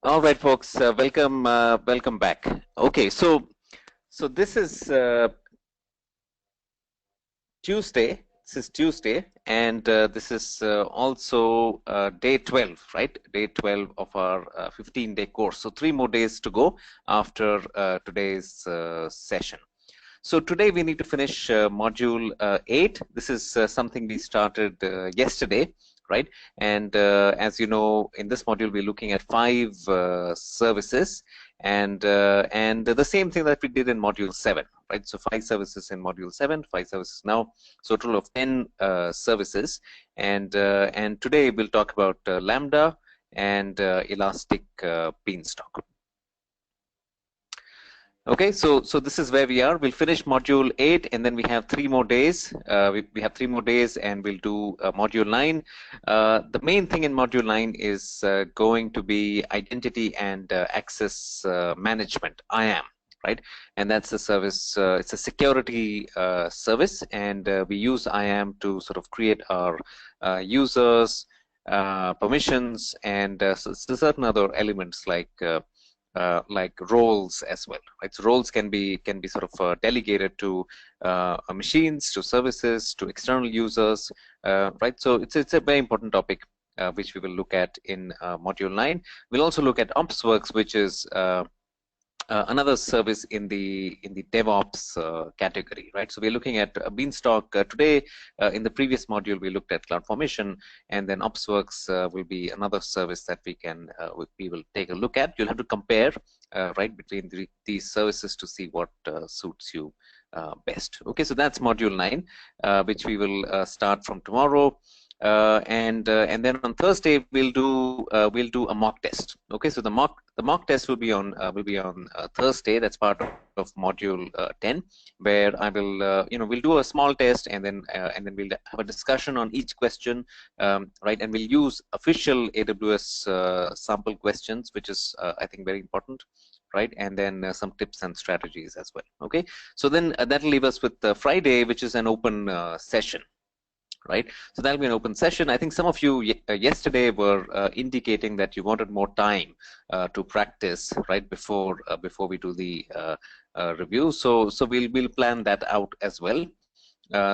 All right, folks, welcome back. Okay, so this is Tuesday. This is Tuesday, and this is also day 12, right? Day 12 of our 15-day course. So 3 more days to go after today's session. So today we need to finish module 8. This is something we started yesterday, right? And as you know, in this module we're looking at 5 services, and the same thing that we did in module 7, right? So 5 services in module 7, 5 services now, so a total of 10 services. And today we'll talk about Lambda and Elastic Beanstalk. Okay, so this is where we are. We'll finish module 8, and then we have 3 more days. We have 3 more days, and we'll do module 9. The main thing in module 9 is going to be identity and access management, IAM, right? And that's a service. It's a security service, and we use IAM to sort of create our users, permissions, and certain other elements like roles as well, right? So roles can be sort of delegated to machines, to services, to external users, right? So it's a very important topic which we will look at in module 9. We'll also look at OpsWorks, which is another service in the DevOps category, right? So we're looking at Beanstalk today. In the previous module, we looked at CloudFormation, and then OpsWorks will be another service that we will take a look at. You'll have to compare, right, between these services to see what suits you best. Okay, so that's module 9, which we will start from tomorrow. And then on Thursday we'll do a mock test. Okay, so the mock test will be on Thursday. That's part of module 10, where I will we'll do a small test, and then we'll have a discussion on each question, right? And we'll use official AWS sample questions, which is I think very important, right? And then some tips and strategies as well. Okay, so then that'll leave us with Friday, which is an open session. Right, so that'll be an open session. I think some of you yesterday were indicating that you wanted more time to practice, right, before we do the review. So we'll plan that out as well.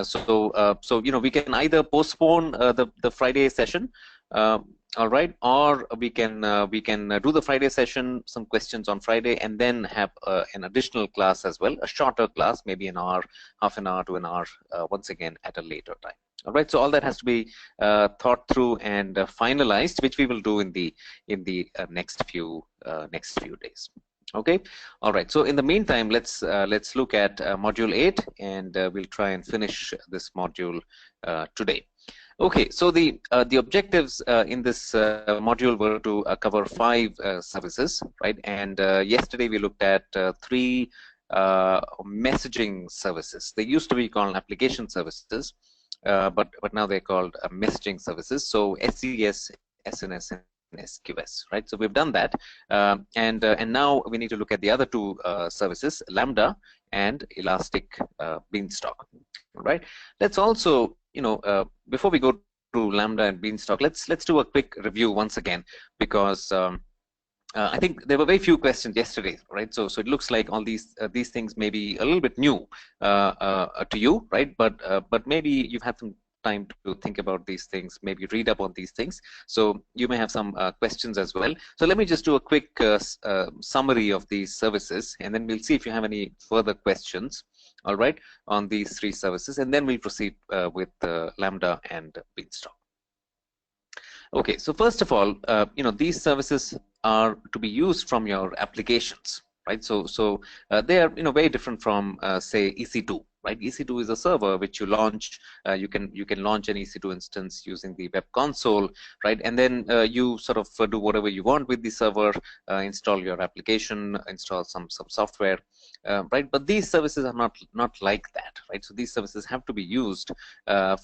So we can either postpone the Friday session, all right, or we can do the Friday session, some questions on Friday, and then have an additional class as well, a shorter class, maybe an hour, half an hour to an hour, once again at a later time. All right, so all that has to be thought through and finalized, which we will do in the next few days. Okay, all right. So in the meantime, let's look at module 8, and we'll try and finish this module today. Okay, so the objectives in this module were to cover 5 services, right? And yesterday we looked at 3 messaging services. They used to be called application services. But now they're called messaging services. So SES, SNS, and SQS, right? So we've done that, and now we need to look at the other 2 services, Lambda and Elastic Beanstalk. Right? Let's also, before we go to Lambda and Beanstalk, let's do a quick review once again, because I think there were very few questions yesterday, right? So it looks like all these things may be a little bit new to you, right? But maybe you've had some time to think about these things, maybe read up on these things. So you may have some questions as well. So let me just do a quick summary of these services, and then we'll see if you have any further questions, all right, on these 3 services, and then we'll proceed with Lambda and Beanstalk. Okay, so first of all, these services are to be used from your applications, right? So they are very different from say EC2, right? EC2 is a server which you launch. You can launch an EC2 instance using the web console, right? And then you sort of do whatever you want with the server, install your application, install some software, right? But these services are not like that, right? So these services have to be used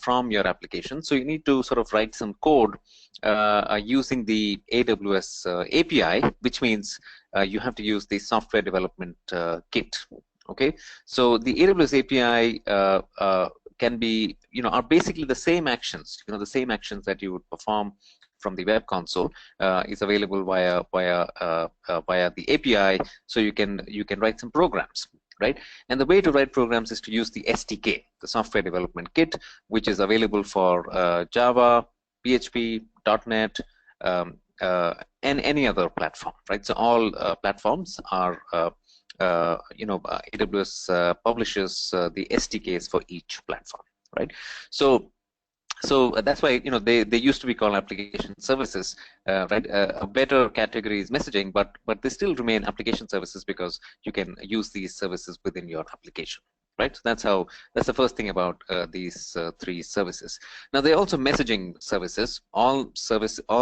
from your application. So you need to sort of write some code using the AWS API, which means you have to use the software development kit. Okay, so the AWS API can be, are basically the same actions, the same actions that you would perform from the web console is available via the API, so you can write some programs, right? And the way to write programs is to use the SDK, the software development kit, which is available for Java, PHP, .NET, and any other platform, right? So all platforms are AWS publishes the SDKs for each platform, right? So that's why they used to be called application services, right? A better category is messaging, but they still remain application services because you can use these services within your application, right? So that's the first thing about these three services. Now they're also messaging services. All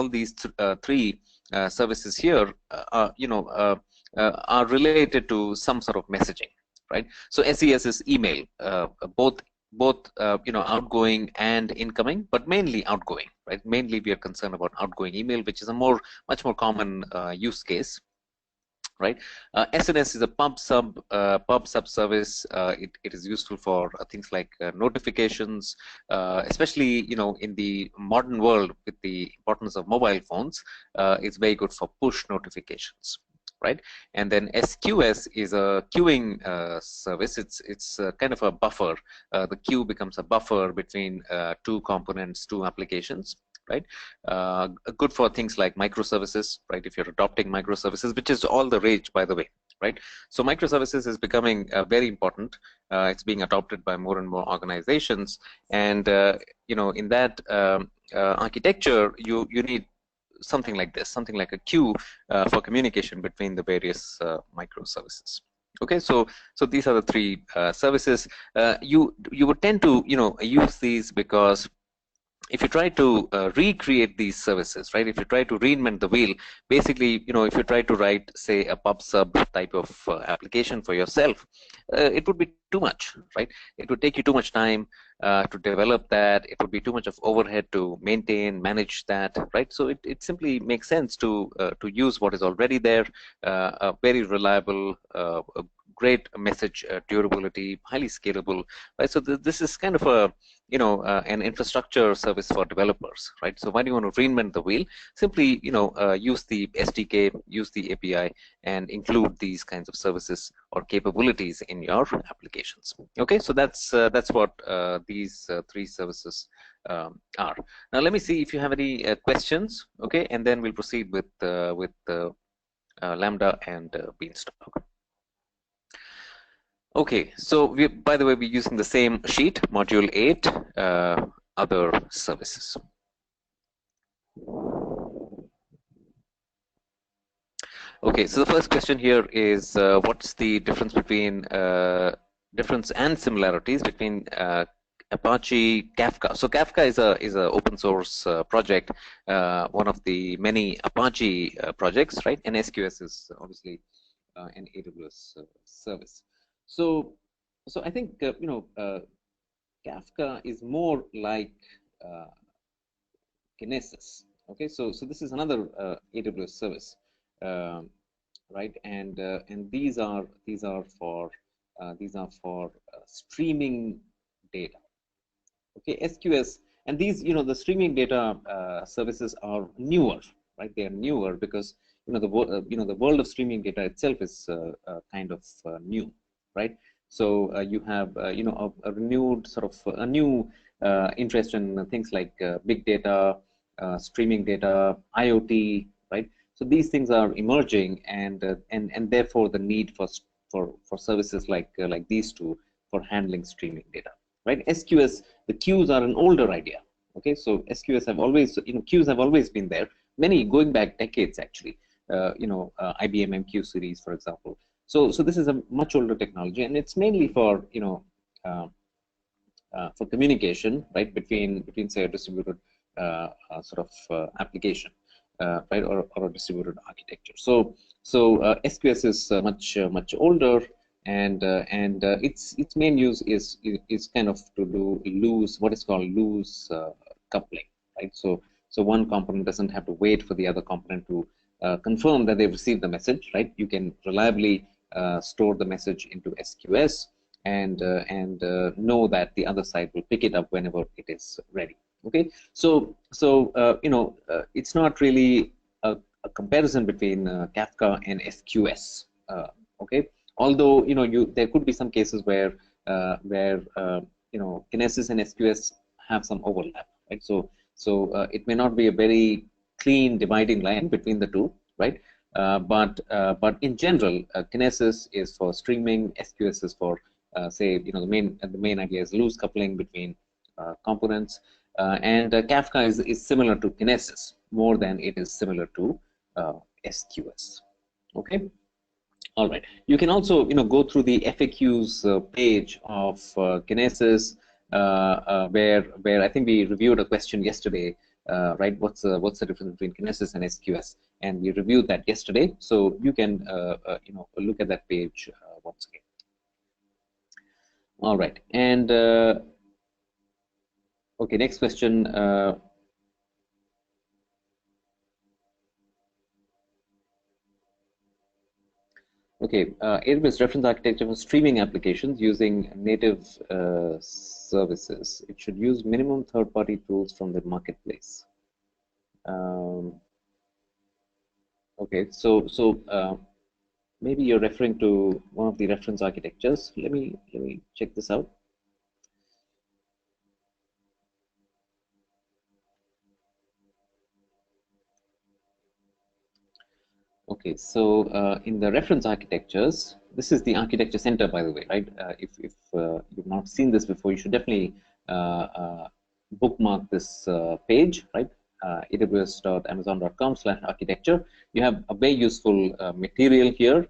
these three services here are related to some sort of messaging, right? So SES is email, both outgoing and incoming, but mainly outgoing, right? Mainly we are concerned about outgoing email, which is a much more common use case, right? SNS is a pub sub service. It is useful for things like notifications, especially in the modern world with the importance of mobile phones. It's very good for push notifications, right? And then SQS is a queuing service. It's kind of a buffer. The queue becomes a buffer between two components, two applications, right? Good for things like microservices, right? If you're adopting microservices, which is all the rage, by the way, right? So microservices is becoming very important. It's being adopted by more and more organizations, and in that architecture, you need something like this, something like a queue for communication between the various microservices. Okay, so these are the three services. You would tend to use these because if you try to recreate these services, right? If you try to reinvent the wheel, basically, if you try to write, say, a pub sub type of application for yourself, it would be too much, right? It would take you too much time to develop that. It would be too much of overhead to maintain, manage that, right? So it simply makes sense to use what is already there, a very reliable, a great message durability, highly scalable, right? So this is kind of a an infrastructure service for developers, right? So why do you want to reinvent the wheel? Simply, use the SDK, use the API, and include these kinds of services or capabilities in your applications. Okay, so that's what these three services are. Now, let me see if you have any questions. Okay, and then we'll proceed with Lambda and Beanstalk. Okay, so by the way, we're using the same sheet, module 8, other services. Okay, so the first question here is what's the difference between difference and similarities between Apache Kafka? So Kafka is a open source project, one of the many Apache projects, right? And SQS is obviously an AWS service. So I think Kafka is more like Kinesis. Okay, so this is another AWS service, right? And these are for streaming data. Okay, SQS, and these the streaming data services are newer, right? They are newer because the world of streaming data itself is kind of new, right? So you have a renewed sort of a new interest in things like big data, streaming data, IoT, right? So these things are emerging, and therefore the need for services like these two for handling streaming data, right? SQS, the queues are an older idea. Okay, so SQS have always queues have always been there, many going back decades actually. IBM MQ series, for example. So this is a much older technology, and it's mainly for for communication, right, between say a distributed sort of application, right, or a distributed architecture. So SQS is much older, and its main use is kind of to do what is called loose coupling, right? So one component doesn't have to wait for the other component to confirm that they've received the message, right? You can reliably store the message into SQS and know that the other side will pick it up whenever it is ready, Okay, it's not really a comparison between Kafka and SQS. Okay, although there could be some cases where Kinesis and SQS have some overlap, right? So it may not be a very clean dividing line between the two, right? But in general, Kinesis is for streaming, SQS is for say the main idea is loose coupling between components. And Kafka is similar to Kinesis more than it is similar to SQS. Okay. All right. You can also go through the FAQs page of Kinesis, where I think we reviewed a question yesterday. Right. What's the difference between Kinesis and SQS? And we reviewed that yesterday. So you can look at that page once again. All right. And okay, next question. Okay, AWS reference architecture for streaming applications using native services. It should use minimum third-party tools from the marketplace. Okay, so maybe you're referring to one of the reference architectures. Let me check this out. Okay, so in the reference architectures, this is the architecture center, by the way, right? If you've not seen this before, you should definitely bookmark this page, right? aws.amazon.com/architecture. You have a very useful material here,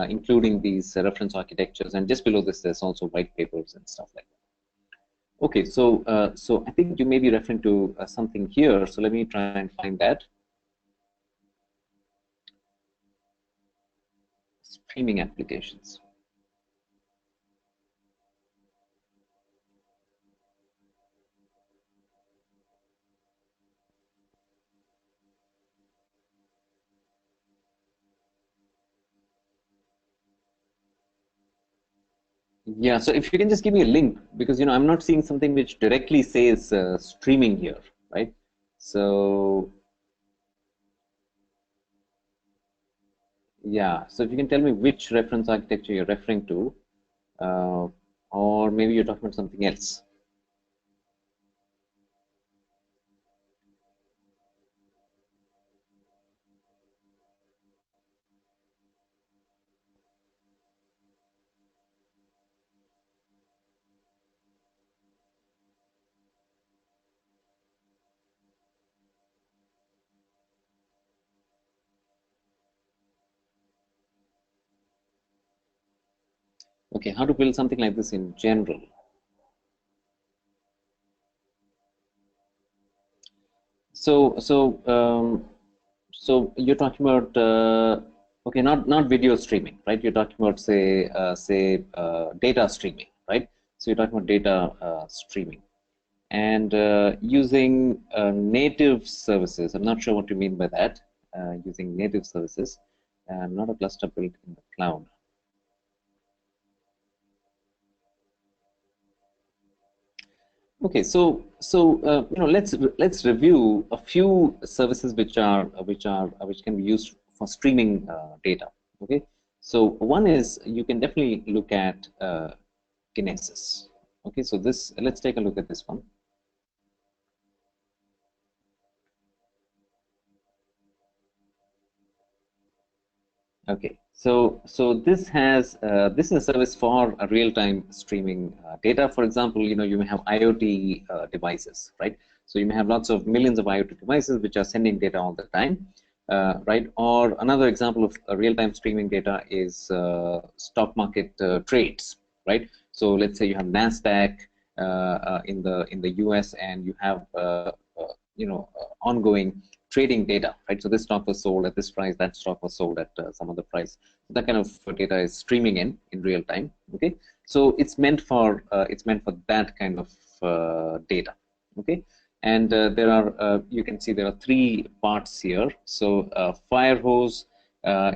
including these reference architectures, and just below this, there's also white papers and stuff like that. Okay, so I think you may be referring to something here. So let me try and find that. Streaming applications. Yeah, so if you can just give me a link, because I'm not seeing something which directly says streaming here, right? So yeah, so if you can tell me which reference architecture you're referring to, or maybe you're talking about something else. Okay, how to build something like this in general. So you're talking about okay, not video streaming, right? You're talking about say data streaming, right? So you're talking about data streaming and using native services. I'm not sure what you mean by that. Using native services, not a cluster built in the cloud. Okay, so let's review a few services which can be used for streaming data. Okay, so one is you can definitely look at Kinesis. Okay, so let's take a look at this one. Okay, so this is a service for a real-time streaming data. For example, you may have IoT devices, right? So you may have lots of millions of IoT devices which are sending data all the time, right? Or another example of real-time streaming data is stock market trades, right? So let's say you have Nasdaq in the US, and you have ongoing trading data, right? So this stock was sold at this price, that stock was sold at some other price. So that kind of data is streaming in real time. Okay, so it's meant for that kind of data. Okay, and there are you can see there are three parts here. So Firehose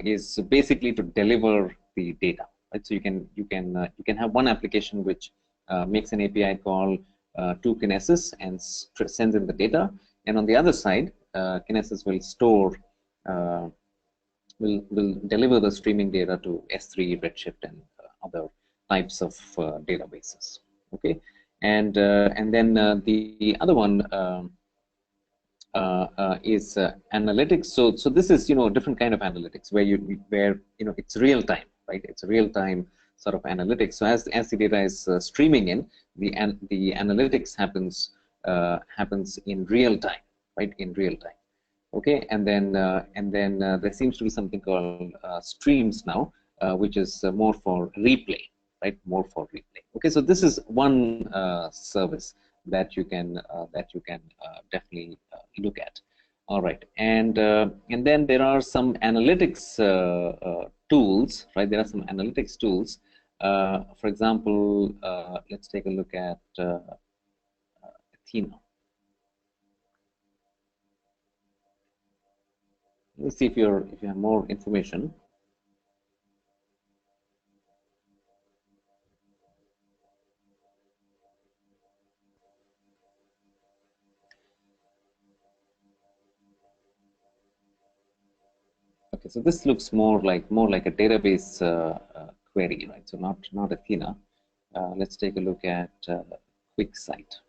is basically to deliver the data, right? So you can have one application which makes an API call, to Kinesis and sends in the data. And on the other side, Kinesis will store, will deliver the streaming data to S3, Redshift, and other types of databases. Okay, and then the other one is analytics. So this is a different kind of analytics where it's real time, right? It's a real time sort of analytics. So as the data is streaming in, the analytics happens in real time, right? In real time. Okay, and then there seems to be something called streams now, which is more for replay, right? More for replay. Okay, so this is one service that you can definitely look at. All right, and then there are some analytics tools, right? There are some analytics tools. For example, let's take a look at Athena. Let's see if you have more information. Okay, so this looks more like a database query, right? So not Athena. Let's take a look at QuickSight.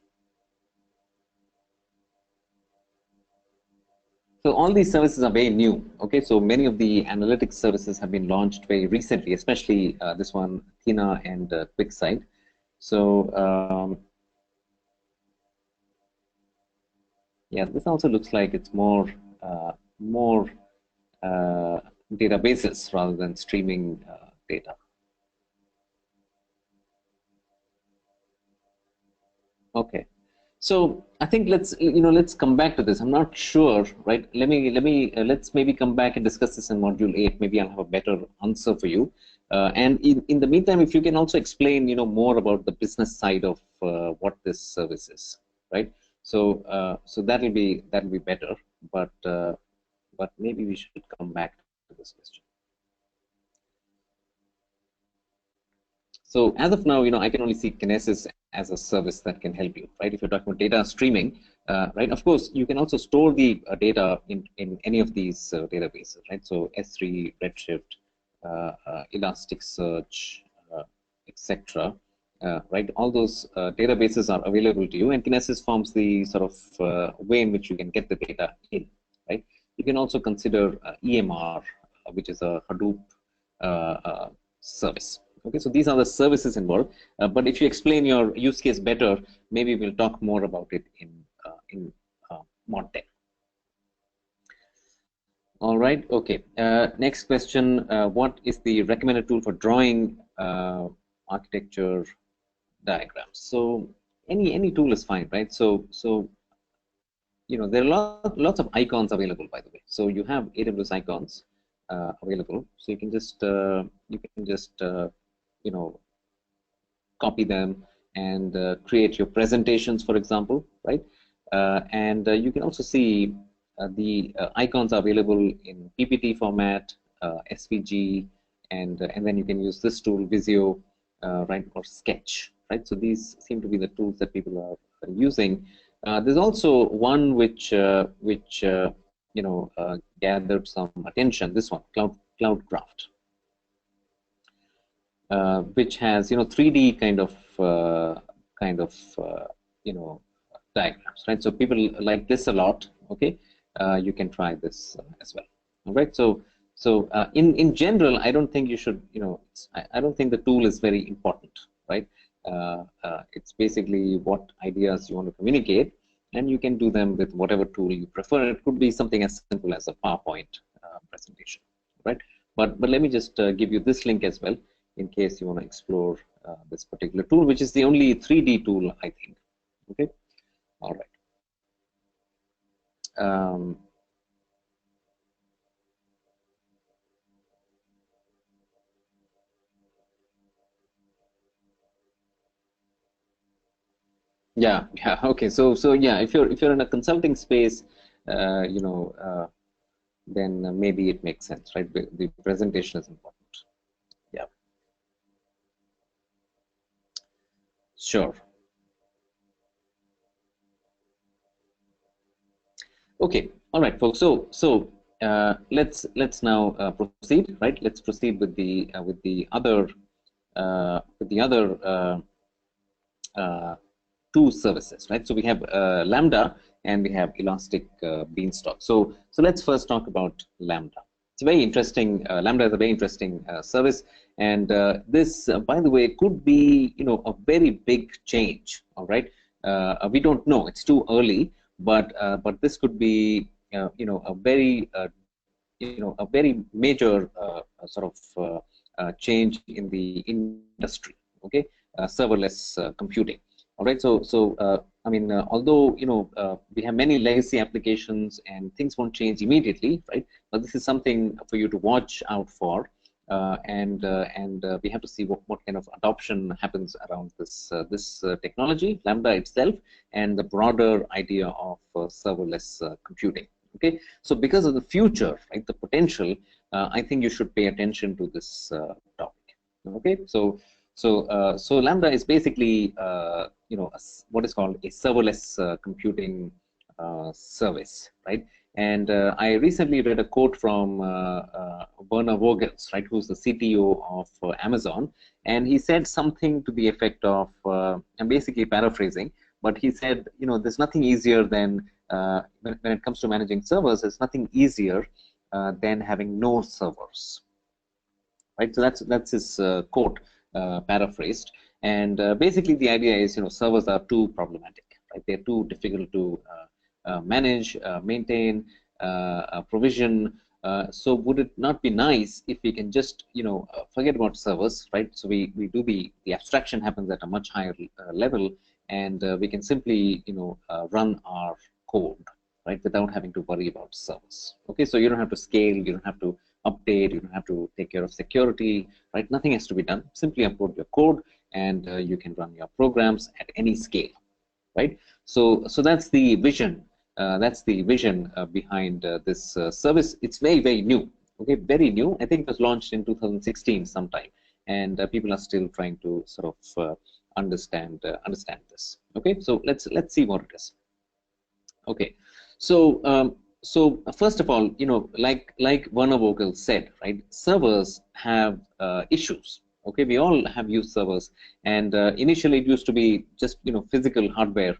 So all these services are very new. Okay, so many of the analytics services have been launched very recently, especially this one, Athena and QuickSight. So yeah, this also looks like it's more databases rather than streaming data. Okay, so I think let's come back to this. I'm not sure, right? Let's maybe come back and discuss this in module 8. Maybe I'll have a better answer for you. And in the meantime, if you can also explain more about the business side of what this service is, right? So so that'll be better. But maybe we should come back to this question. So as of now, I can only see Kinesis as a service that can help you, right? If you're talking about data streaming, right? Of course, you can also store the data in any of these databases, right? So S3, Redshift, Elasticsearch, etc. Right? All those databases are available to you, and Kinesis forms the sort of way in which you can get the data in, right? You can also consider EMR, which is a Hadoop service. Okay, so these are the services involved. But if you explain your use case better, maybe we'll talk more about it in Mod 10. All right. Okay. Next question: what is the recommended tool for drawing architecture diagrams? So any tool is fine, right? So there are lots of icons available, by the way. So you have AWS icons available, so you can just copy them and create your presentations, for example, right? And you can also see the icons are available in PPT format, SVG, and then you can use this tool, Visio, right, or Sketch, right? So these seem to be the tools that people are using. There's also one which gathered some attention. This one, Cloudcraft. Which has 3D kind of diagrams, right? So people like this a lot. Okay, you can try this as well. All right. So in general, I don't think you should. I don't think the tool is very important, right? It's basically what ideas you want to communicate, and you can do them with whatever tool you prefer. It could be something as simple as a PowerPoint presentation, right? But let me just give you this link as well, in case you want to explore this particular tool, which is the only 3D tool, I think. Okay, all right. Yeah, okay. So yeah, if you're in a consulting space, then maybe it makes sense, right? The presentation is important. Yeah. Sure. Okay, all right, folks. Let's now proceed. Right, let's proceed with the other uh, two services. Right, so we have Lambda and we have Elastic Beanstalk. So let's first talk about Lambda. It's a very interesting. Lambda is a very interesting service, and this, by the way, could be a very big change. All right, we don't know. It's too early, but this could be a very a very major sort of change in the industry. Okay, serverless computing. All right, I mean, although we have many legacy applications and things won't change immediately, right? But this is something for you to watch out for, and we have to see what kind of adoption happens around this technology, Lambda itself, and the broader idea of serverless computing. Okay, so because of the future, right, the potential, I think you should pay attention to this topic. Okay, so Lambda is basically what is called a serverless computing service, right? And I recently read a quote from Werner Vogels, right, who's the CTO of Amazon, and he said something to the effect of, I'm basically paraphrasing, but he said, there's nothing easier than when it comes to managing servers, there's nothing easier than having no servers, right? So that's his quote, paraphrased. And basically, the idea is, servers are too problematic, right? They're too difficult to manage, maintain, provision. So would it not be nice if we can just, forget about servers, right? So we do the abstraction happens at a much higher level, and we can simply, run our code, right, without having to worry about servers. Okay, so you don't have to scale, you don't have to update, you don't have to take care of security, right? Nothing has to be done. Simply upload your code, and you can run your programs at any scale, right? So that's the vision. That's the vision behind this service. It's very, very new. Okay, very new. I think it was launched in 2016 sometime, and people are still trying to sort of understand this. Okay, so let's see what it is. Okay, so first of all, like Werner Vogel said, right? Servers have issues. Okay, we all have used servers, and initially it used to be just physical hardware,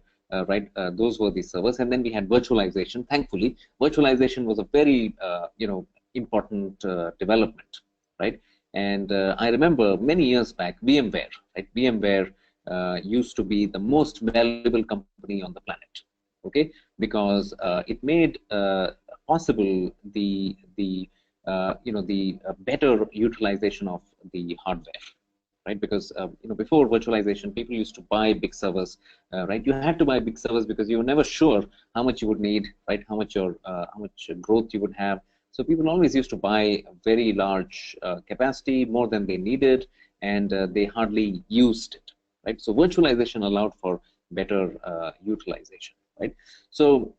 right? Those were the servers, and then we had virtualization. Thankfully, virtualization was a very important development, right? And I remember many years back, VMware, right? VMware used to be the most valuable company on the planet. Okay, because it made possible the better utilization of the hardware, right? Because before virtualization, people used to buy big servers, right? You had to buy big servers because you were never sure how much you would need, right? How much growth you would have. So people always used to buy a very large capacity, more than they needed, and they hardly used it, right? So virtualization allowed for better utilization, right? So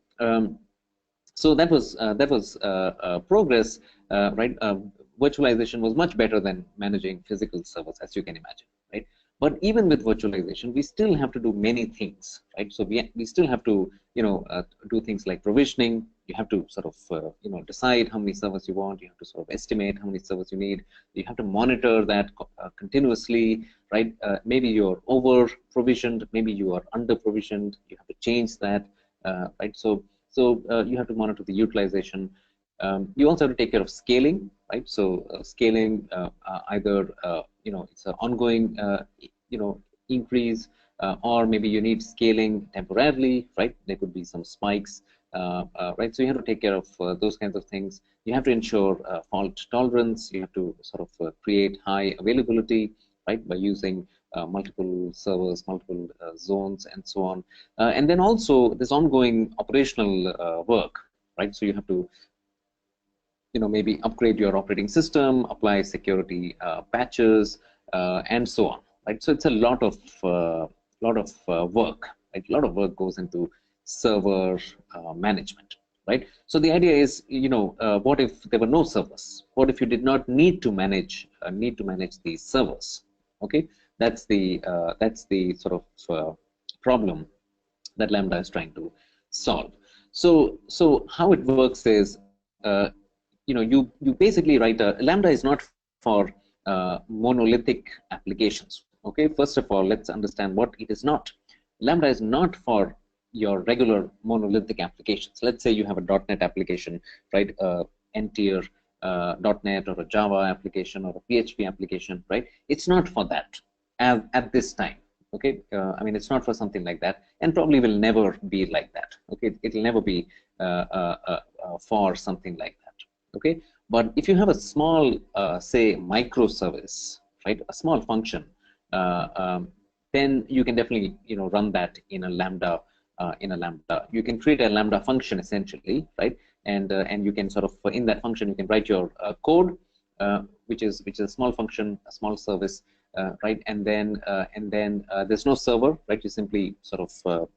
so that was progress, right? Virtualization was much better than managing physical servers, as you can imagine, right? But even with virtualization, we still have to do many things, right? So we still have to do things like provisioning. You have to sort of decide how many servers you want. You have to sort of estimate how many servers you need. You have to monitor that continuously, right? Maybe you're over provisioned, maybe you are under provisioned. You have to change that, right? So you have to monitor the utilization. You also have to take care of scaling, right? So scaling either it's an ongoing increase, or maybe you need scaling temporarily, right? There could be some spikes, right? So you have to take care of those kinds of things. You have to ensure fault tolerance. You have to sort of create high availability, right, by using multiple servers, multiple zones, and so on. And then also this ongoing operational work, right? So you have to maybe upgrade your operating system, apply security patches, and so on, right? So it's a lot of work, right? A lot of work goes into server management, right? So the idea is, what if there were no servers? What if you did not need to manage these servers? Okay, that's the sort of problem that Lambda is trying to solve. So how it works is, you basically write Lambda is not for monolithic applications. Okay, first of all, let's understand what it is not. Lambda is not for your regular monolithic applications. Let's say you have a .NET application, right? N-tier .NET or a Java application or a PHP application, right? It's not for that at this time. Okay, I mean, it's not for something like that, and probably will never be like that. Okay, it'll never be for something like that. Okay, but if you have a small, say, microservice, right, a small function, then you can definitely, run that in a Lambda. You can create a Lambda function essentially, right, and you can sort of, in that function, you can write your code, which is a small function, a small service, right, and then there's no server, right? You simply sort of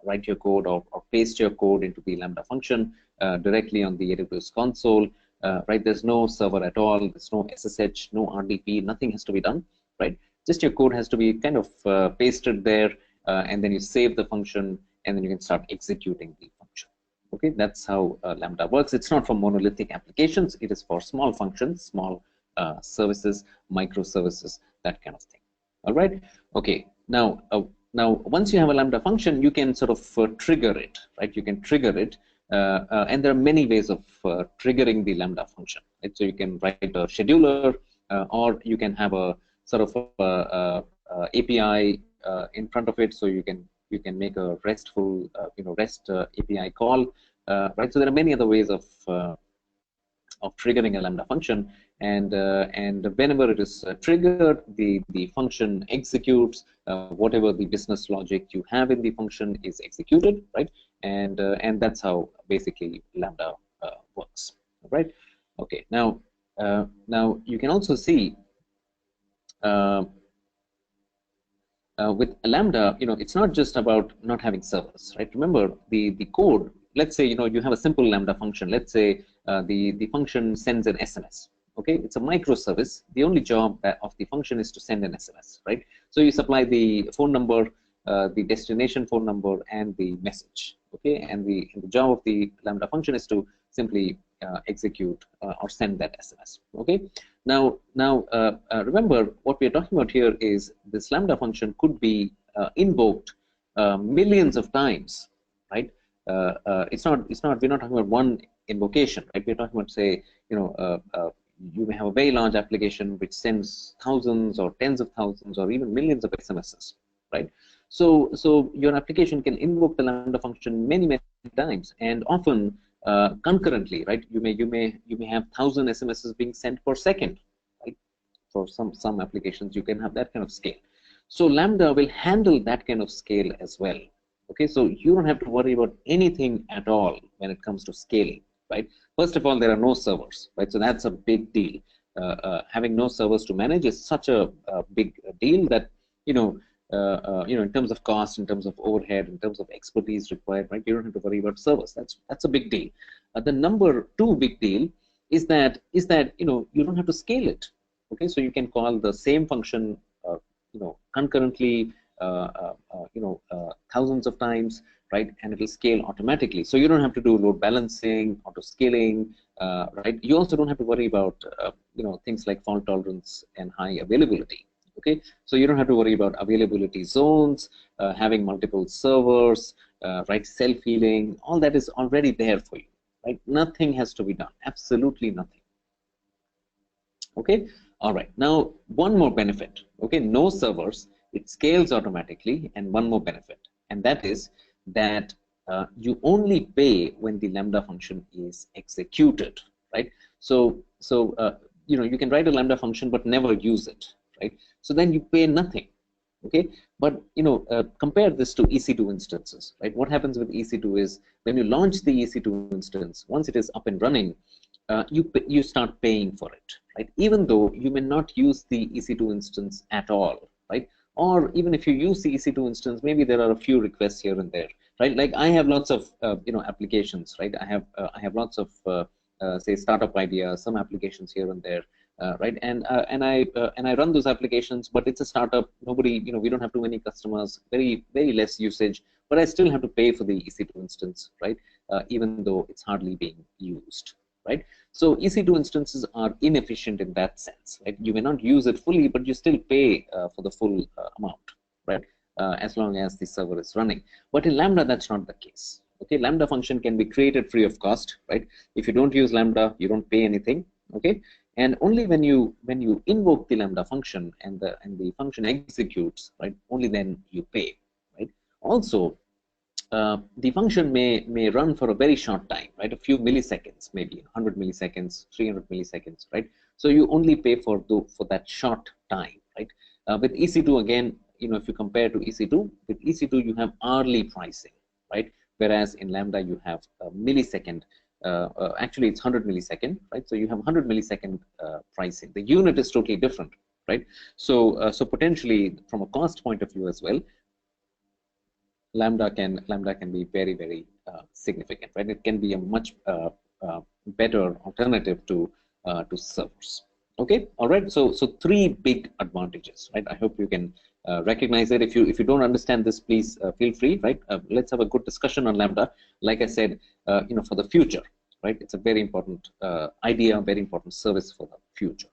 write your code or paste your code into the Lambda function directly on the AWS console, right? There's no server at all. There's no SSH, no RDP. Nothing has to be done, right? Just your code has to be kind of pasted there, and then you save the function, and then you can start executing the function. Okay, that's how Lambda works. It's not for monolithic applications. It is for small functions, small services, microservices, that kind of thing. All right. Okay. Now, once you have a Lambda function, you can sort of trigger it, right? You can trigger it, and there are many ways of triggering the Lambda function. Right? So you can write a scheduler, or you can have a sort of API in front of it, so you can make a RESTful, REST API call, right? So there are many other ways of triggering a Lambda function, and whenever it is triggered, the function executes. Whatever the business logic you have in the function is executed, right? And that's how basically Lambda works, right? Okay. Now you can also see with Lambda, it's not just about not having servers, right? Remember the code. Let's say you have a simple Lambda function. Let's say the function sends an SMS. Okay, it's a microservice. The only job of the function is to send an SMS, right? So you supply the phone number, the destination phone number, and the message. Okay, and the job of the Lambda function is to simply execute or send that SMS. Okay. Now, remember what we are talking about here is this Lambda function could be invoked millions of times, right? It's not. We're not talking about one invocation, right? We're talking about, say, you may have a very large application which sends thousands or tens of thousands or even millions of SMSs, right? So your application can invoke the Lambda function many times, and often concurrently, right? You may have 1,000 SMSs being sent per second, right? For some applications, you can have that kind of scale. So Lambda will handle that kind of scale as well. Okay, so you don't have to worry about anything at all when it comes to scaling, right? First of all, there are no servers, right? So that's a big deal. Having no servers to manage is such a big deal that in terms of cost, in terms of overhead, in terms of expertise required, right? You don't have to worry about servers. That's a big deal. The number two big deal is that you don't have to scale it. Okay, so you can call the same function concurrently, thousands of times, right? And it will scale automatically. So you don't have to do load balancing, auto scaling, right? You also don't have to worry about things like fault tolerance and high availability. Okay, so you don't have to worry about availability zones, having multiple servers, right? Self-healing, all that is already there for you, right? Nothing has to be done, absolutely nothing. Okay, all right. Now, one more benefit. Okay, no servers, it scales automatically, and one more benefit, and that is that you only pay when the Lambda function is executed, right? So you can write a Lambda function but never use it, right? So then you pay nothing. Okay, but compare this to EC2 instances, right? What happens with EC2 is when you launch the EC2 instance, once it is up and running, you start paying for it, right? Even though you may not use the EC2 instance at all, right? Or even if you use the EC2 instance, maybe there are a few requests here and there, right? Like I have lots of applications, right? I have lots of say startup ideas, some applications here and there. Right, and I run those applications, but it's a startup. Nobody, we don't have too many customers, very less usage, but I still have to pay for the EC2 instance, right? even though it's hardly being used, right? So EC2 instances are inefficient in that sense, right? You may not use it fully, but you still pay for the full amount, right? As long as the server is running. But in Lambda, that's not the case. Okay, Lambda function can be created free of cost, right? If you don't use Lambda, you don't pay anything. Okay, and only when you invoke the Lambda function and the function executes, right? Only then you pay, right? Also, the function may run for a very short time, right? A few milliseconds, maybe 100 milliseconds, 300 milliseconds, right? So you only pay for that short time, right? With EC2 again, if you compare to EC2, with EC2 you have hourly pricing, right? Whereas in Lambda you have a millisecond. Actually, it's 100 millisecond, right? So you have 100 millisecond pricing. The unit is totally different, right? So potentially from a cost point of view as well, Lambda can be very, very significant, right? It can be a much better alternative to servers. Okay, all right. So three big advantages, right? I hope you can recognize it. If you don't understand this, please feel free, right? Let's have a good discussion on Lambda. Like I said, for the future, right? It's a very important idea, very important service for the future.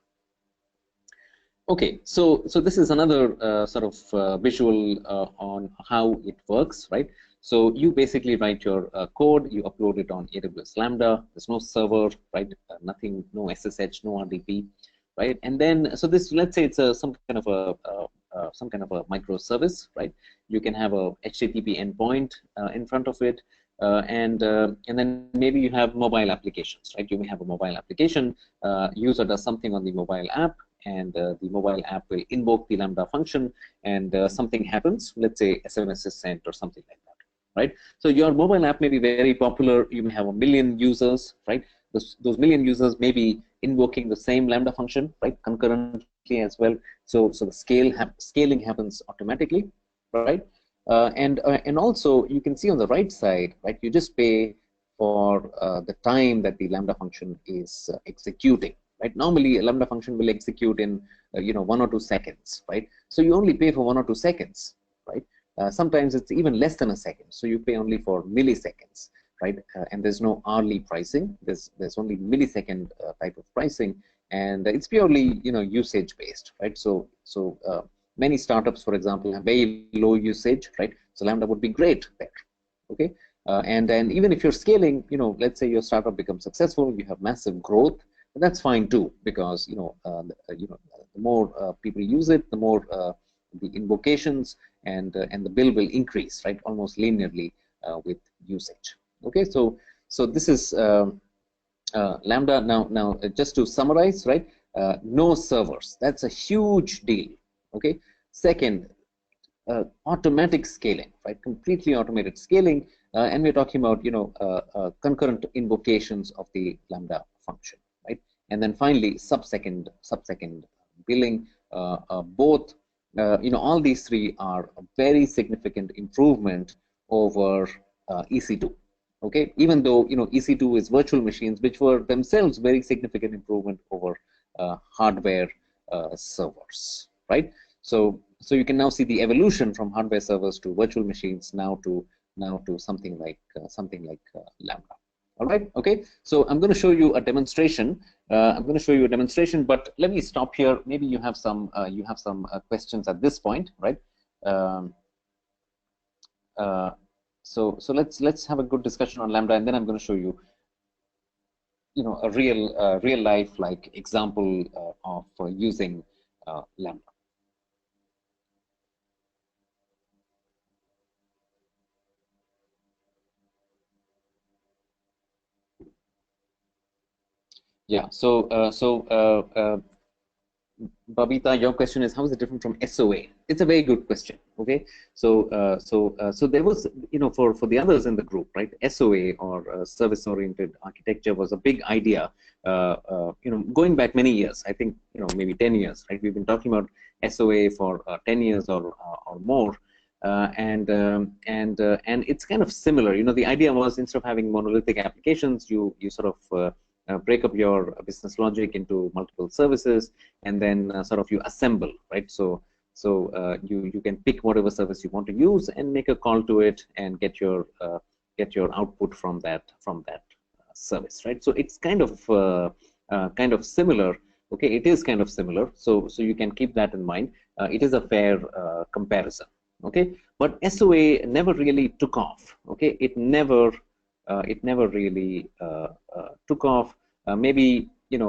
Okay, so this is another sort of visual on how it works, right? So you basically write your code, you upload it on AWS Lambda. There's no server, right? Nothing, no SSH, no RDP, right? And then, so this, let's say it's some kind of a microservice, right? You can have a HTTP endpoint in front of it, and then maybe you have mobile applications, right? You may have a mobile application. User does something on the mobile app, and the mobile app will invoke the Lambda function, and something happens. Let's say SMS is sent or something like that, right? So your mobile app may be very popular. You may have 1 million users, right? Those million users may be invoking the same Lambda function, right, concurrently as well. So the scaling happens automatically, right? And also you can see on the right side, right? You just pay for the time that the Lambda function is executing. Right? Normally, a Lambda function will execute in 1 or 2 seconds, right? So you only pay for 1 or 2 seconds, right? Sometimes it's even less than a second, so you pay only for milliseconds, right? And there's no hourly pricing. There's only millisecond type of pricing, and it's purely usage based, right? So many startups, for example, have very low usage, right? So Lambda would be great there, okay? And then even if you're scaling, let's say your startup becomes successful, you have massive growth. And that's fine too, because the more people use it, the more the invocations and the bill will increase, right? Almost linearly with usage. Okay, so this is Lambda. Now, just to summarize, right? No servers. That's a huge deal. Okay. Second, automatic scaling, right? Completely automated scaling, and we're talking about concurrent invocations of the Lambda function. Right? And then finally, sub-second billing. Both, all these three are a very significant improvement over EC2. Okay, even though EC2 is virtual machines, which were themselves very significant improvement over hardware servers. Right? So you can now see the evolution from hardware servers to virtual machines now to something like Lambda. All right. Okay. So I'm going to show you a demonstration. But let me stop here. Maybe you have some questions at this point, right? So let's have a good discussion on Lambda, and then I'm going to show you, a real life like example of using Lambda. Yeah. Babita, your question is, how is it different from SOA? It's a very good question. Okay. So there was, for the others in the group, right? SOA or service-oriented architecture was a big idea, going back many years. I think maybe 10 years, right? We've been talking about SOA for 10 years or more. And it's kind of similar. The idea was, instead of having monolithic applications, you sort of break up your business logic into multiple services, and then sort of you assemble, right? So you can pick whatever service you want to use and make a call to it and get your get your output from that service, right? So it's kind of similar. Okay, it is kind of similar. So you can keep that in mind. It is a fair comparison. Okay, but SOA never really took off. Okay, it never really took off. Maybe there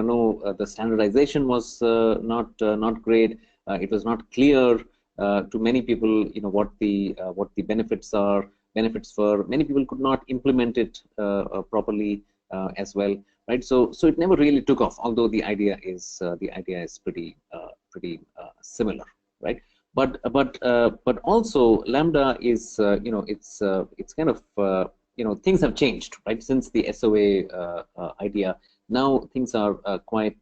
were no the standardization was not great. It was not clear to many people, what the benefits were. Many people could not implement it properly as well, right? So it never really took off, although the idea is pretty similar, right? But also Lambda is it's kind of things have changed, right, since the SOA idea. Now things are quite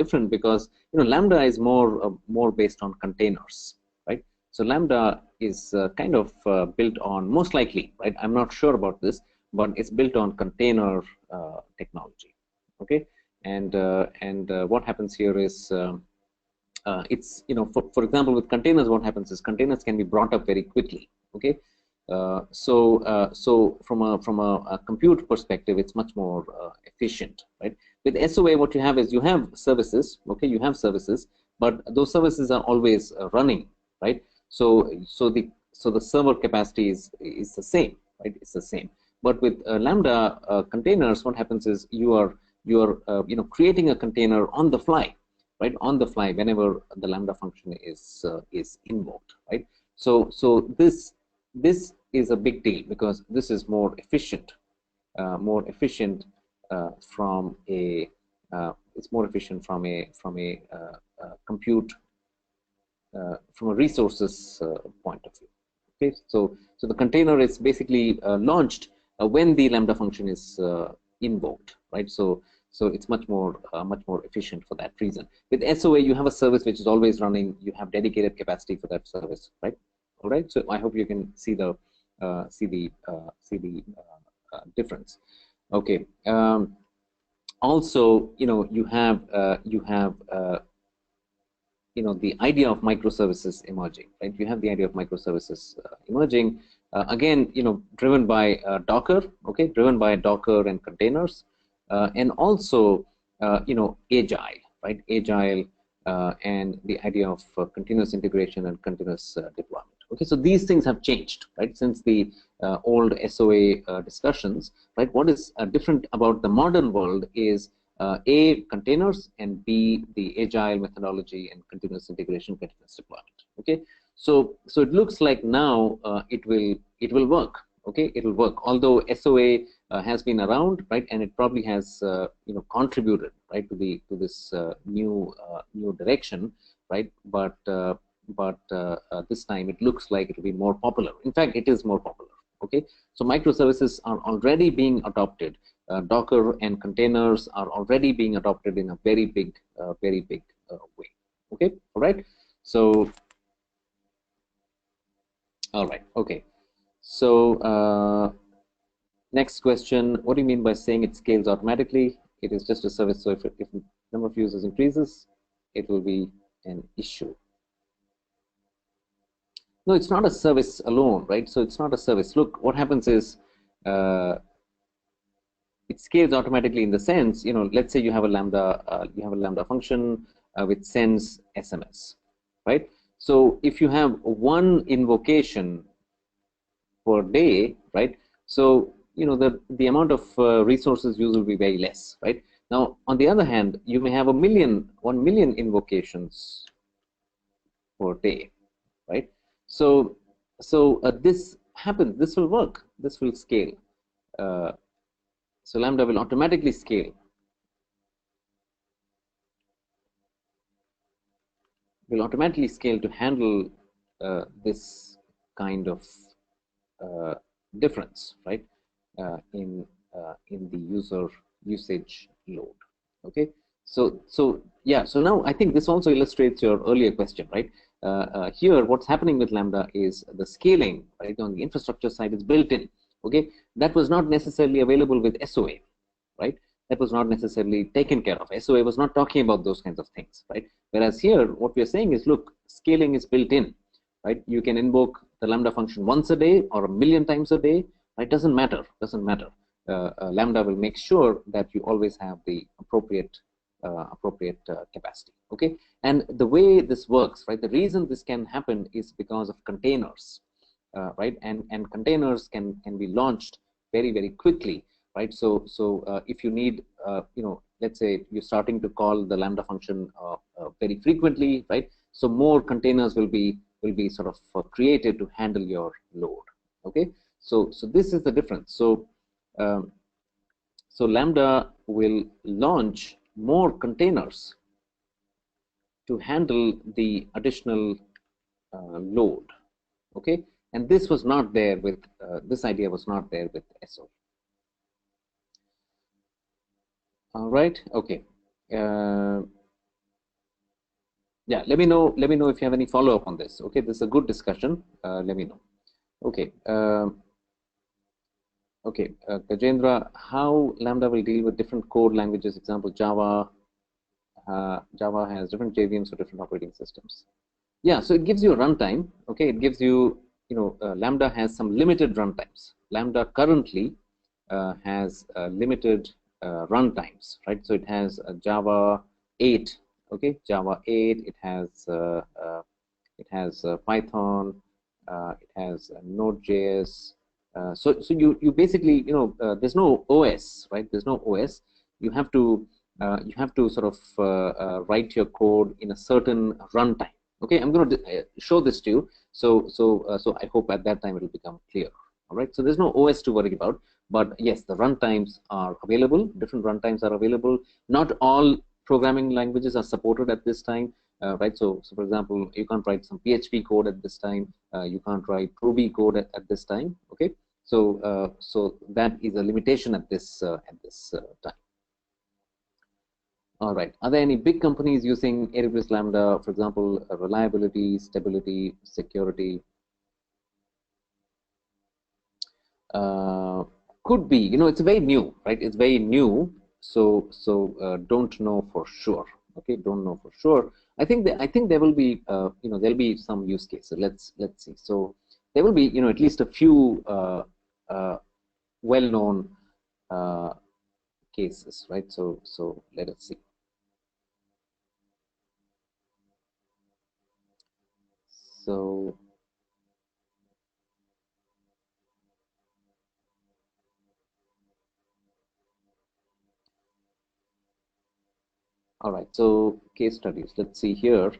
different, because Lambda is more based on containers, right? So Lambda is kind of built on, most likely, right? I'm not sure about this, but it's built on container technology. Okay, and what happens here is it's for example, with containers, what happens is containers can be brought up very quickly. Okay. So from a compute perspective, it's much more efficient, right? With SOA, what you have is you have services, okay? You have services, but those services are always running, right? So the server capacity is the same, right? It's the same. But with Lambda containers, what happens is you are creating a container on the fly, right? On the fly, whenever the Lambda function is invoked, right? So this is a big deal, because this is more efficient from a it's more efficient from a compute from a resources point of view. Okay, so the container is basically launched when the Lambda function is invoked, right? So it's much more efficient for that reason. With SOA, you have a service which is always running. You have dedicated capacity for that service, right? All right. So I hope you can see the difference. Okay. Also, you have the idea of microservices emerging, right? You have the idea of microservices emerging, again, driven by Docker, okay, driven by Docker and containers, and also, agile, right? Agile and the idea of continuous integration and continuous deployment. Okay, so these things have changed, right, since the old SOA discussions, right? What is different about the modern world is A, containers, and B, the agile methodology and continuous integration, continuous deployment. Okay, so it looks like now it will work. Okay, it will work. Although SOA has been around, right, and it probably has contributed, right, to this new direction, right? But this time it looks like it will be more popular. In fact, it is more popular. Okay, so microservices are already being adopted. Docker and containers are already being adopted in a very big way. Okay, all right. So, all right. Okay. So next question: what do you mean by saying it scales automatically? It is just a service. So if number of users increases, it will be an issue. No, it's not a service alone, right? So it's not a service. Look, what happens is it scales automatically in the sense, let's say you have a Lambda function which sends SMS, right? So if you have one invocation per day, right? So the amount of resources used will be very less, right? Now, on the other hand, you may have 1 million invocations per day, right? So this happens. This will work. This will scale. So Lambda will automatically scale. Will automatically scale to handle this kind of difference, right? In the user usage load. Okay. So yeah. So now I think this also illustrates your earlier question, right? Here, what's happening with Lambda is the scaling, right, on the infrastructure side is built in. Okay, that was not necessarily available with SOA, right? That was not necessarily taken care of. SOA was not talking about those kinds of things, right? Whereas here, what we are saying is, look, scaling is built in, right? You can invoke the Lambda function once a day or a million times a day, it doesn't matter. Lambda will make sure that you always have the appropriate capacity. Okay, and the way this works, right? The reason this can happen is because of containers, right? And containers can be launched very quickly, right? So if you need, let's say you're starting to call the Lambda function very frequently, right? So more containers will be sort of created to handle your load. Okay, so this is the difference. So so Lambda will launch more containers to handle the additional load. Okay, and this was not there with this idea was not there with SO. All right. Okay. Yeah. Let me know if you have any follow up on this. Okay, this is a good discussion. Let me know. Okay. Okay, Gajendra, how Lambda will deal with different code languages? Example, Java. Java has different JVMs for different operating systems. Yeah, so it gives you a runtime. Okay, it gives you, Lambda has some limited runtimes. Lambda currently has limited runtimes, right? So it has Java 8. Okay, Java 8. It has Python. It has Node.js. So you basically, there's no OS, right? There's no OS. You have to sort of write your code in a certain runtime. Okay, I'm going to show this to you. So I hope at that time it will become clear. All right. So there's no OS to worry about, but yes, the runtimes are available. Different runtimes are available. Not all programming languages are supported at this time. Right, so for example, you can't write some PHP code at this time. You can't write Ruby code at this time. Okay, so so that is a limitation at this time. All right, are there any big companies using AWS Lambda, for example, reliability, stability, security? Could be. It's very new, right? It's very new, so don't know for sure. Okay, don't know for sure. I think there will be there'll be some use cases. Let's see. So there will be at least a few well-known cases, right? So let us see. So all right. So case studies. Let's see here.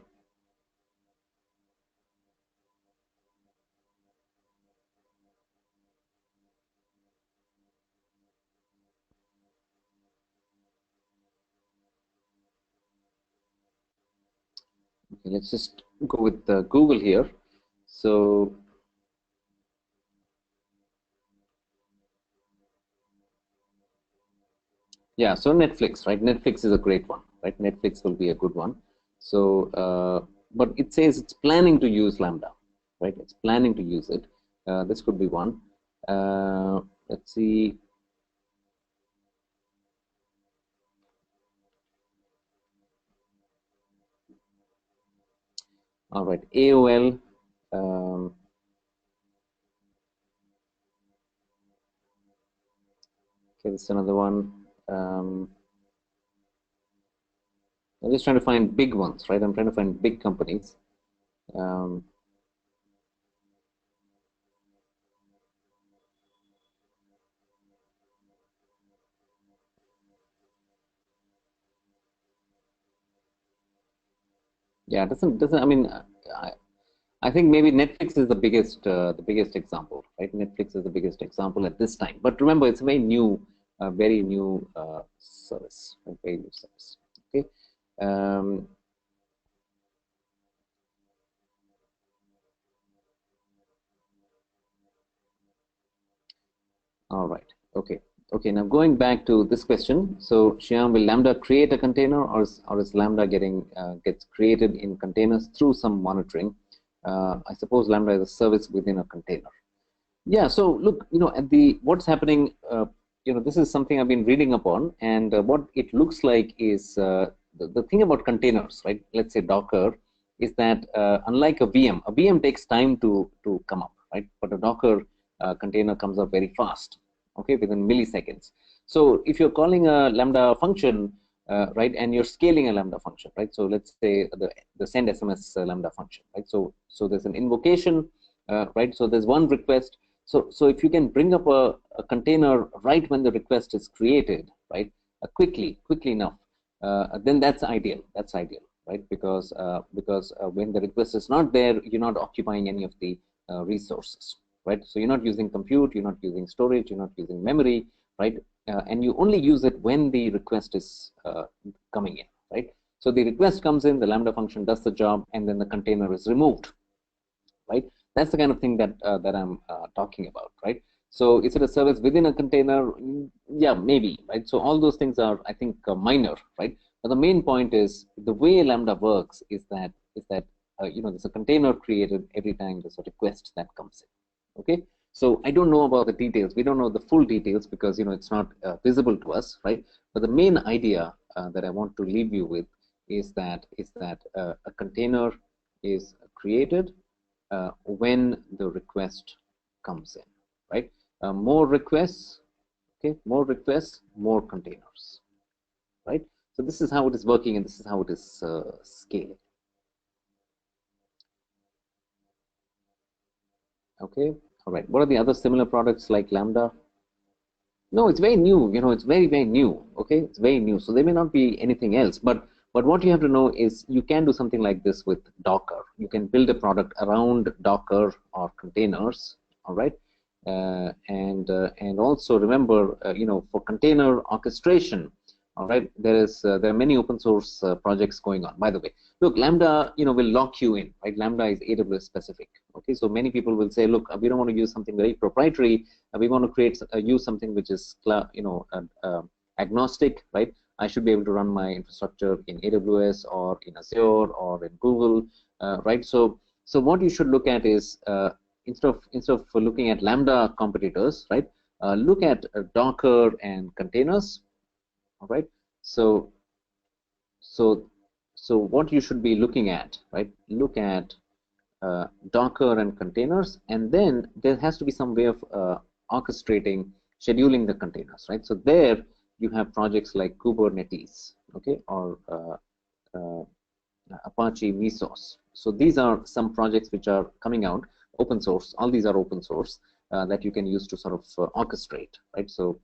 Okay, let's just go with Google here. So yeah, so Netflix, right? Netflix is a great one, right? Netflix will be a good one. So, but it says it's planning to use Lambda, right? It's planning to use it. This could be one. Let's see. All right, AOL. Okay, this is another one. I'm just trying to find big ones, right? I'm trying to find big companies. Yeah, doesn't. I mean, I think maybe Netflix is the biggest example, right? Netflix is the biggest example at this time. But remember, it's a very new service, a very new service. Okay. All right. Okay. Okay. Now going back to this question. So Shyam, will Lambda create a container, or is Lambda gets created in containers through some monitoring? I suppose Lambda is a service within a container. Yeah. So look, at what's happening. This is something I've been reading upon, and what it looks like is the thing about containers, right? Let's say Docker. is that unlike a VM takes time to come up, right? But a Docker container comes up very fast, okay, within milliseconds. So if you're calling a Lambda function, right, and you're scaling a Lambda function, right? So let's say the send SMS Lambda function, right? So there's an invocation, right? So there's one request. So if you can bring up a container right when the request is created, right, quickly enough, then that's ideal. That's ideal, right? Because when the request is not there, you're not occupying any of the resources, right? So you're not using compute, you're not using storage, you're not using memory, right? And you only use it when the request is coming in, right? So the request comes in, the Lambda function does the job, and then the container is removed, right? That's the kind of thing that that I'm talking about, right? So is it a service within a container? Yeah, maybe, right? So all those things are, I think, minor, right? But the main point is the way Lambda works is that there's a container created every time there's a request that comes in. Okay, so I don't know about the details. We don't know the full details because it's not visible to us, right? But the main idea that I want to leave you with is that a container is created when the request comes in, right? More requests, okay, more containers, right? So this is how it is working, and this is how it is scaling. Okay, all right. What are the other similar products like Lambda? No, it's very new. It's very new. Okay, it's very new. So there may not be anything else, but what you have to know is you can do something like this with Docker. You can build a product around Docker or containers. All right, and also remember, for container orchestration. All right, there are many open source projects going on. By the way, look, Lambda, will lock you in, right? Lambda is AWS specific. Okay, so many people will say, look, we don't want to use something very proprietary. We want to use something which is, agnostic, right? I should be able to run my infrastructure in AWS or in Azure or in Google, right? So what you should look at is instead of looking at Lambda competitors, right? Look at Docker and containers. All right. So what you should be looking at, right? Look at Docker and containers, and then there has to be some way of orchestrating, scheduling the containers, right? So there you have projects like Kubernetes, okay, or Apache Mesos. So these are some projects which are coming out, open source. All these are open source that you can use to sort of orchestrate, right? So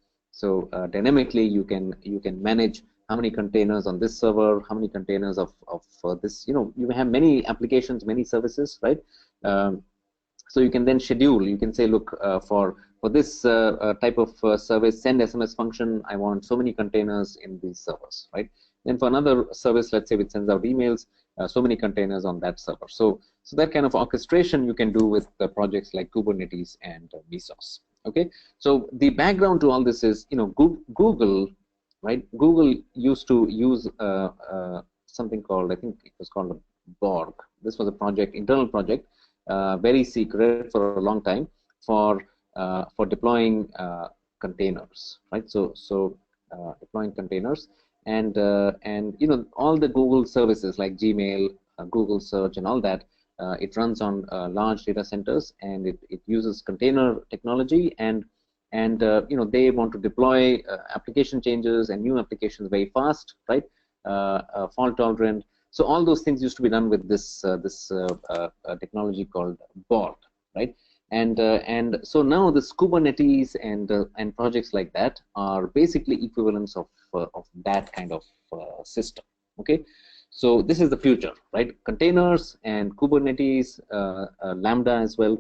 dynamically you can manage how many containers on this server, how many containers of this. You have many applications, many services, right? So you can then schedule. You can say, look, for this type of service, send SMS function, I want so many containers in these servers, right? Then for another service, let's say which sends out emails, so many containers on that server. So that kind of orchestration you can do with projects like Kubernetes and Mesos. Okay, so the background to all this is, Google, right? Google used to use something called, I think it was called Borg. This was a project, internal project, very secret for a long time for deploying containers, right? So deploying containers, and all the Google services like Gmail, Google Search, and all that. It runs on large data centers, and it uses container technology, and they want to deploy application changes and new applications very fast, right? Fault tolerant. So all those things used to be done with this technology called Borg, right? And so now this Kubernetes and projects like that are basically equivalents of that kind of system. Okay, so this is the future, right? Containers and Kubernetes, Lambda as well.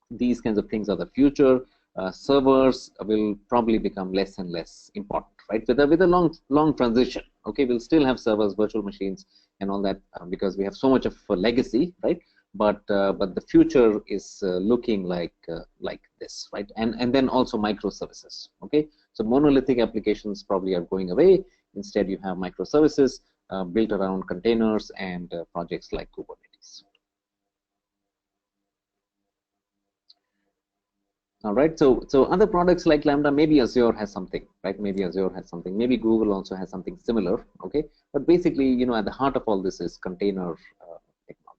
These kinds of things are the future. Servers will probably become less and less important, right? With a long transition. Okay, we'll still have servers, virtual machines, and all that because we have so much of a legacy, right? But the future is looking like this, right? And then also microservices. Okay, so monolithic applications probably are going away. Instead, you have microservices built around containers and projects like Kubernetes. All right, so other products like Lambda, maybe Azure has something, right? Maybe Azure has something. Maybe Google also has something similar. Okay, but basically, at the heart of all this is container technology.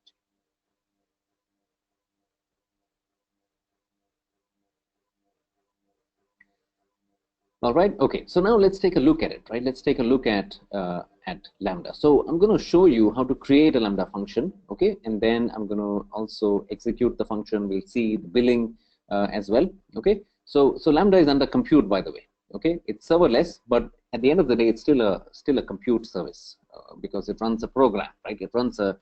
All right. Okay. So now let's take a look at it. Right. Let's take a look at Lambda. So I'm going to show you how to create a Lambda function. Okay. And then I'm going to also execute the function. We'll see the billing as well. Okay. So Lambda is under compute, by the way. Okay. It's serverless, but at the end of the day, it's still a compute service because it runs a program. Right. It runs a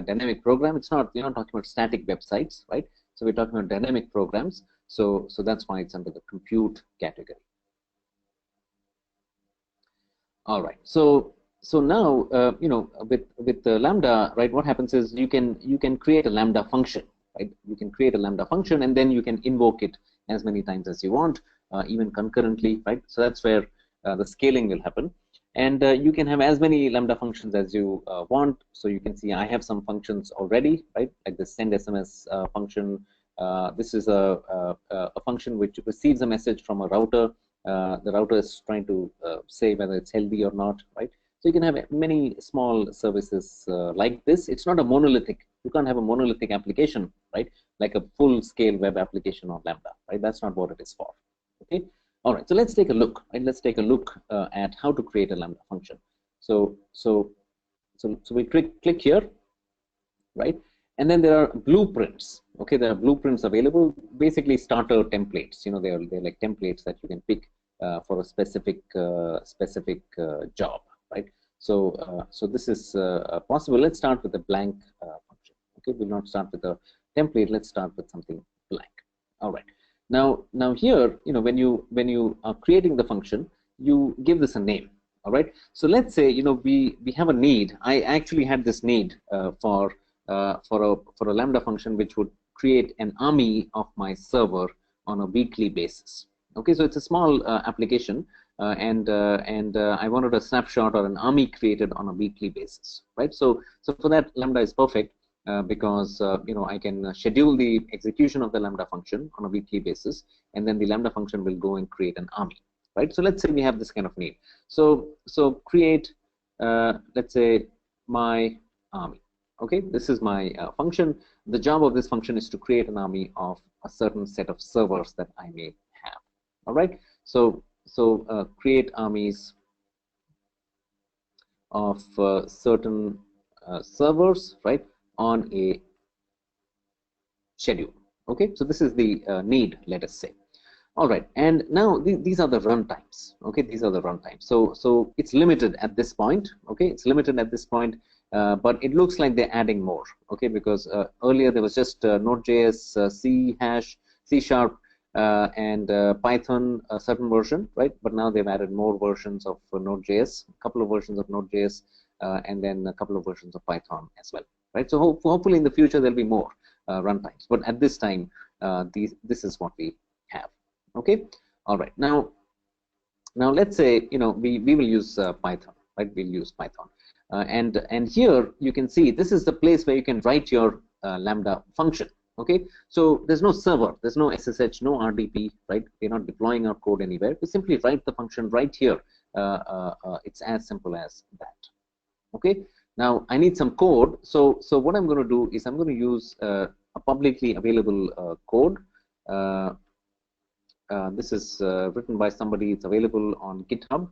dynamic program. It's not, we're not talking about static websites. Right. So we're talking about dynamic programs. So that's why it's under the compute category. All right. So now with the Lambda, right? What happens is you can create a Lambda function, right? You can create a Lambda function and then you can invoke it as many times as you want, even concurrently, right? So that's where the scaling will happen, and you can have as many Lambda functions as you want. So you can see I have some functions already, right? Like the send SMS function. This is a function which receives a message from a router. The router is trying to say whether it's healthy or not, right? So you can have many small services like this. It's not a monolithic. You can't have a monolithic application, right? Like a full-scale web application on Lambda, right? That's not what it is for. Okay. All right. So let's take a look. Right? Let's take a look at how to create a Lambda function. So we click here, right? And then there are blueprints. Okay, there are blueprints available. Basically, starter templates. You know, they're like templates that you can pick for a specific job, right? So this is possible. Let's start with a blank function. Okay, we'll not start with a template. Let's start with something blank. All right. Now here, you know, when you are creating the function, you give this a name. All right. So let's say, you know, we have a need. I actually had this need for a Lambda function which would create an army of my server on a weekly basis. Okay, so it's a small application, and I wanted a snapshot or an army created on a weekly basis, right? So for that, Lambda is perfect because you know, I can schedule the execution of the Lambda function on a weekly basis, and then the Lambda function will go and create an army, right? So let's say we have this kind of need. So create, let's say, my army. Okay, this is my function. The job of this function is to create an army of a certain set of servers that I may have. All right, so create armies of certain servers, right, on a schedule. Okay, so this is the need, let us say. All right, and now these are the runtimes. Okay, these are the runtimes. So it's limited at this point. Okay, it's limited at this point. But it looks like they're adding more, okay? Because earlier there was just Node.js, C#, and Python, a certain version, right? But now they've added more versions of Node.js, a couple of versions of Node.js, and then a couple of versions of Python as well, right? So hopefully in the future there'll be more runtimes. But at this time, this is what we have, okay? All right. Now let's say, you know, we will use Python, right? We'll use Python. And here you can see this is the place where you can write your Lambda function. Okay, so there's no server, there's no SSH, no RDP, right? We're not deploying our code anywhere. We simply write the function right here. It's as simple as that. Okay, now I need some code. So what I'm going to do is I'm going to use a publicly available code. This is written by somebody. It's available on GitHub.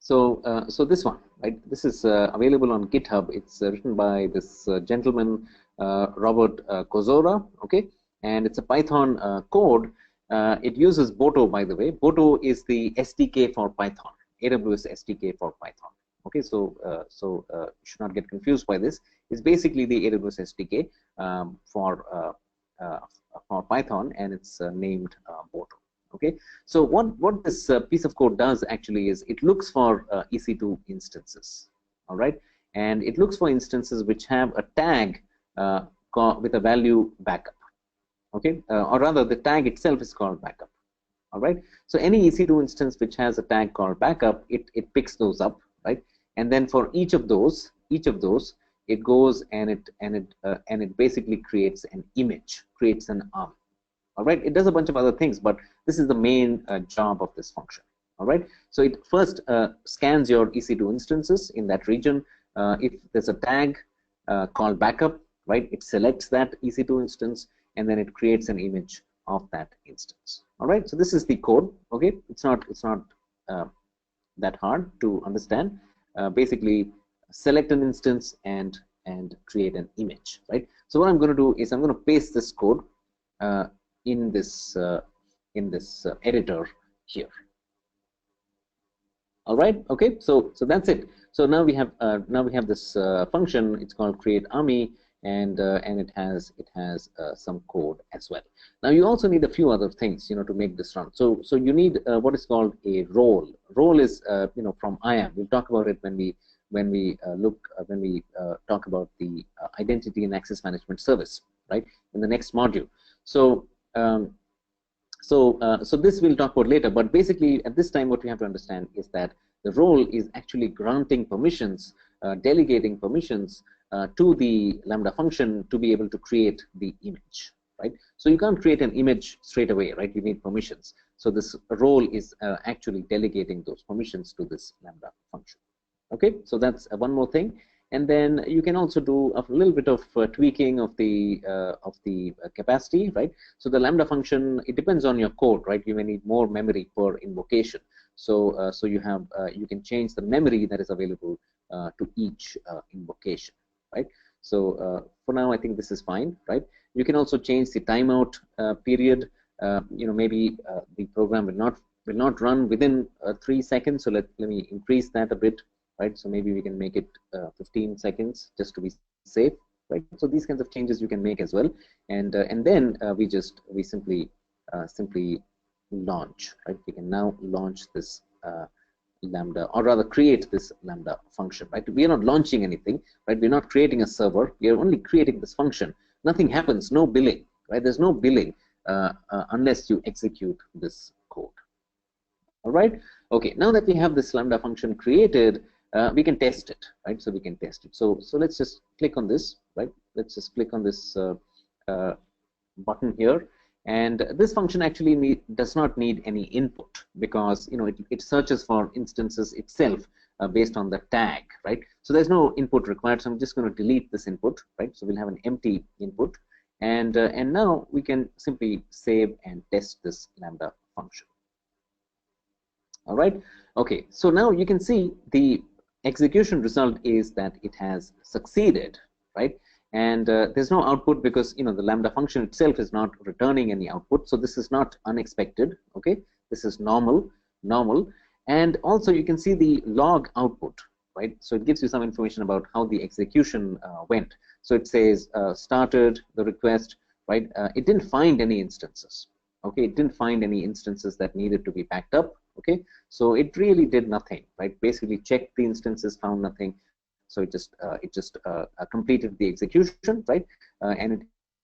So this one, right? This is available on GitHub. It's written by this gentleman, Robert Kozora, okay? And it's a Python code. It uses Boto, by the way. Boto is the SDK for Python, AWS SDK for Python. Okay, so you should not get confused by this. It's basically the AWS SDK for Python, and it's named Boto. Okay, so what this piece of code does actually is it looks for EC2 instances, all right, and it looks for instances which have a tag with a value backup, okay, or rather the tag itself is called backup, all right. So any EC2 instance which has a tag called backup, it picks those up, right, and then for each of those, it goes and it basically creates an image, creates an arm. All right, it does a bunch of other things, but this is the main job of this function. All right, so it first scans your EC2 instances in that region. If there's a tag called backup, right, it selects that EC2 instance and then it creates an image of that instance. All right, so this is the code. Okay, it's not uh, that hard to understand. Basically, select an instance and create an image, right? So what I'm going to do is I'm going to paste this code uh, in this editor here. All right, okay, so that's it. So now we have this function. It's called create army, and it has some code as well. Now you also need a few other things, to make this run. So you need what is called a role. Role is from IAM. We'll talk about it when we talk about the identity and access management service, right, in the next module. So so this we'll talk about later, but basically at this time what we have to understand is that the role is actually granting permissions, delegating permissions to the Lambda function to be able to create the image, right? So you can't create an image straight away, right? You need permissions. So this role is actually delegating those permissions to this Lambda function. Okay, so that's one more thing. And then you can also do a little bit of tweaking of the capacity, right? So the Lambda function, it depends on your code, right? You may need more memory per invocation. So so you can change the memory that is available to each invocation, right? So for now, I think this is fine, right? You can also change the timeout period. Maybe the program will not run within 3 seconds. So let me increase that a bit. Right, so maybe we can make it 15 seconds just to be safe, right? So these kinds of changes you can make as well, and then we simply launch, right? We can now launch this Lambda, or rather create this Lambda function, right? We are not launching anything, right? We're not creating a server. We are only creating this function. Nothing happens, no billing, right? There's no billing unless you execute this code. All right. Okay. Now that we have this Lambda function created, we can test it, right? So we can test it. So let's just click on this, right? Let's just click on this button here, and this function actually does not need any input, because it searches for instances itself based on the tag, right? So there's no input required. So I'm just going to delete this input, right? So we'll have an empty input, and now we can simply save and test this Lambda function. All right. Okay. So now you can see the execution result is that it has succeeded, right? And there's no output because the Lambda function itself is not returning any output. So this is not unexpected. Okay. This is normal. And also you can see the log output, right? So it gives you some information about how the execution went. So it says started the request, right? It didn't find any instances. Okay. It didn't find any instances that needed to be backed up. Okay, so it really did nothing, right? Basically checked the instances, found nothing, so it just completed the execution, right? And it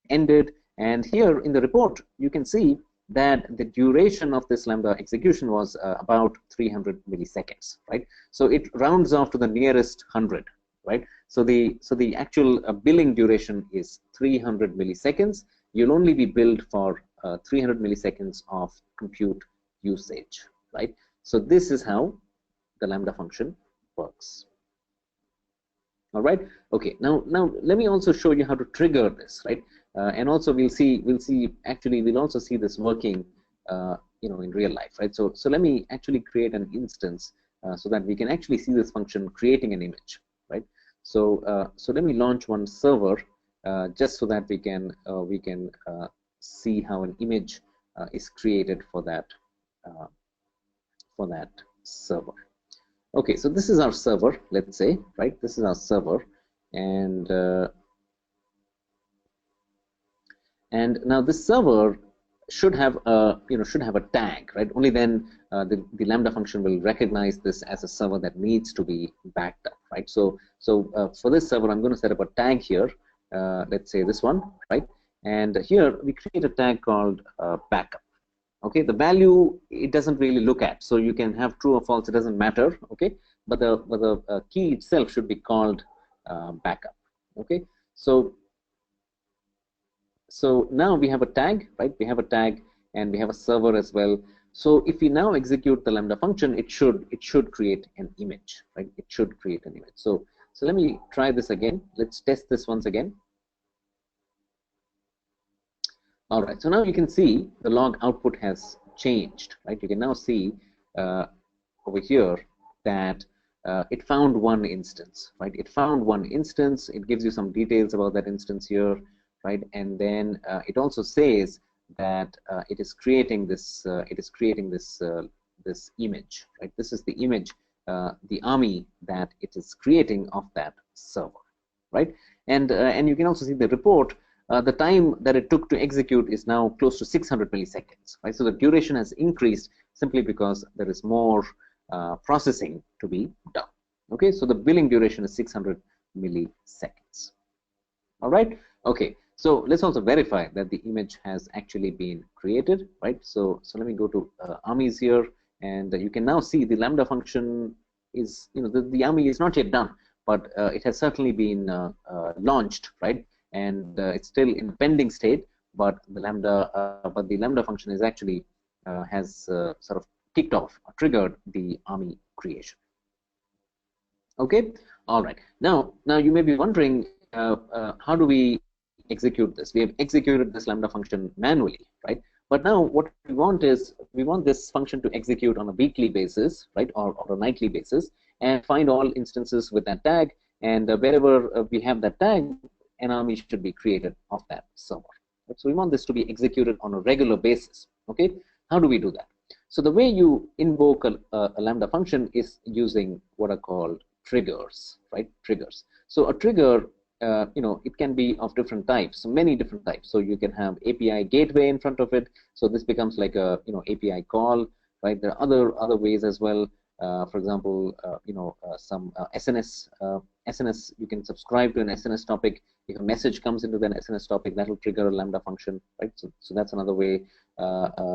ended. And here in the report, you can see that the duration of this Lambda execution was about 300 milliseconds, right? So it rounds off to the nearest 100, right? So the actual billing duration is 300 milliseconds. You'll only be billed for 300 milliseconds of compute usage, right? So this is how the Lambda function works. All right. Okay. Now let me also show you how to trigger this, right? And also we'll also see this working, in real life, right? So let me actually create an instance so that we can actually see this function creating an image, right? So so let me launch one server just so that we can see how an image is created for that server. Okay, so this is our server, let's say, right? This is our server, and now this server should have a tag, right? Only then the Lambda function will recognize this as a server that needs to be backed up, right? So for this server, I'm going to set up a tag here. Let's say this one, right? And here we create a tag called backup. Okay, the value it doesn't really look at, so you can have true or false, it doesn't matter. Okay, but the key itself should be called backup. Okay, so now we have a tag, right? We have a tag and we have a server as well. So if we now execute the Lambda function, it should create an image, right? It should create an image. So let me try this again. Let's test this once again. All right, so now you can see the log output has changed, right? You can now see over here that it found one instance, right? It found one instance. It gives you some details about that instance here, right? And then it also says that it is creating this. This image, right? This is the image, the army that it is creating of that server, right? And you can also see the report. The time that it took to execute is now close to 600 milliseconds, right? So the duration has increased simply because there is more processing to be done. Okay, so the billing duration is 600 milliseconds. All right. Okay. So let's also verify that the image has actually been created, right? So let me go to armies here, and you can now see the Lambda function is, the army is not yet done, but it has certainly been launched, right? And it's still in pending state, but the Lambda function is actually has sort of kicked off, triggered the army creation. Okay. All right. Now you may be wondering, how do we execute this? We have executed this Lambda function manually, right? But now what we want is, we want this function to execute on a weekly basis, right, or a nightly basis, and find all instances with that tag. And wherever we have that tag, an army should be created of that server. Right? So we want this to be executed on a regular basis. Okay. How do we do that? So the way you invoke a Lambda function is using what are called triggers, right? Triggers. So a trigger, it can be of different types, so many different types. So you can have API gateway in front of it. So this becomes like a API call, right? There are other ways as well. For example, some SNS. SNS, you can subscribe to an SNS topic. If a message comes into an SNS topic, that will trigger a Lambda function, right? So that's another way.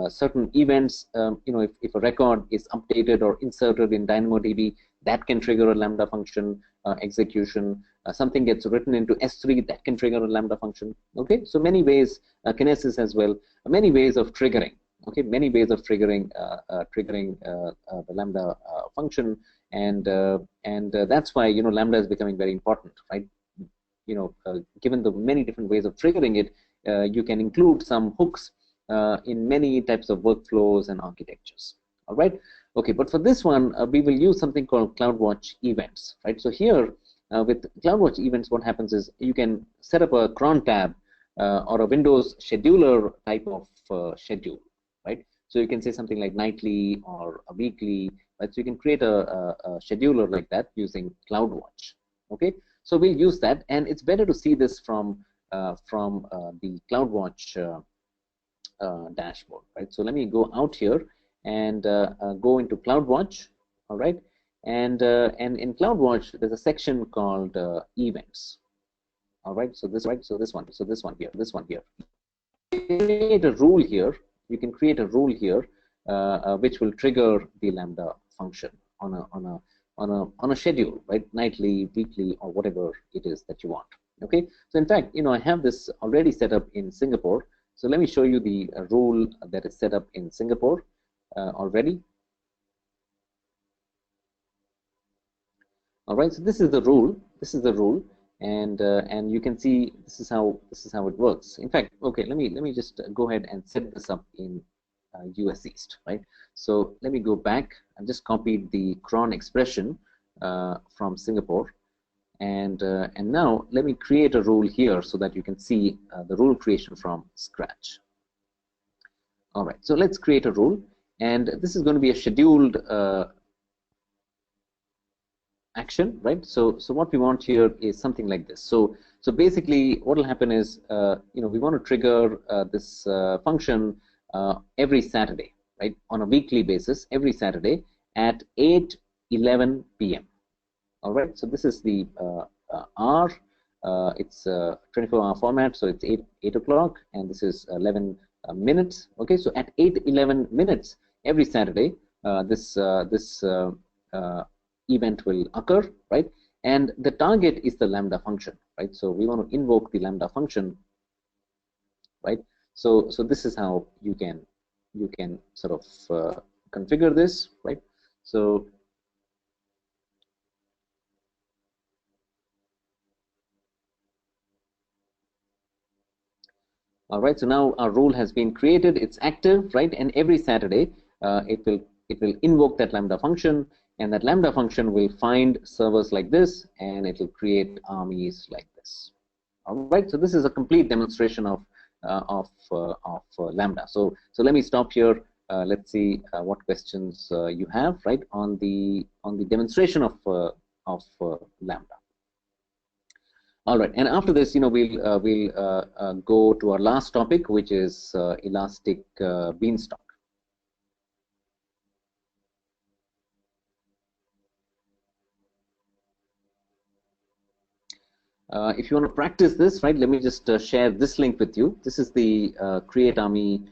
Certain events, if a record is updated or inserted in DynamoDB, that can trigger a Lambda function execution. Something gets written into S3, that can trigger a Lambda function. Okay, so many ways, Kinesis as well, many ways of triggering. Okay, many ways of triggering the Lambda function, and that's why Lambda is becoming very important, right? Given the many different ways of triggering it, you can include some hooks in many types of workflows and architectures. All right. Okay, but for this one, we will use something called CloudWatch events, right? So here, with CloudWatch events, what happens is you can set up a cron tab or a Windows scheduler type of schedule, right? So you can say something like nightly or a weekly, right? So you can create a scheduler like that using CloudWatch. Okay, so we'll use that, and it's better to see this from the CloudWatch dashboard, right? So let me go out here and go into CloudWatch, all right? And in CloudWatch, there's a section called events, all right? So this one here. Create a rule here. You can create a rule here, which will trigger the Lambda function on a schedule, right? Nightly, weekly, or whatever it is that you want. Okay. So in fact, I have this already set up in Singapore. So let me show you the rule that is set up in Singapore already. All right. So this is the rule. And you can see this is how it works. In fact, okay, let me just go ahead and set this up in US East, right? So let me go back. I've just copied the cron expression from Singapore, and now let me create a rule here so that you can see the rule creation from scratch. All right, so let's create a rule, and this is going to be a scheduled action, right? So what we want here is something like this. So basically, what will happen is, we want to trigger this function every Saturday, right? On a weekly basis, every Saturday at 8:11 p.m. All right. So this is the hour. It's a 24-hour format, so it's 8 o'clock, and this is 11 minutes. Okay. So at 8:11 minutes every Saturday, this event will occur, right? And the target is the Lambda function, right? So we want to invoke the Lambda function, right? So this is how you can sort of configure this, right? So All right, so now our rule has been created, it's active, right? And every Saturday, it will invoke that Lambda function, and that Lambda function will find servers like this, and it will create armies like this. All right, so this is a complete demonstration of Lambda. So let me stop here. Let's see what questions you have, right, on the demonstration of Lambda. All right, and after this, we'll go to our last topic, which is Elastic Beanstalk. If you want to practice this, right, let me just share this link with you. This is the Create Army.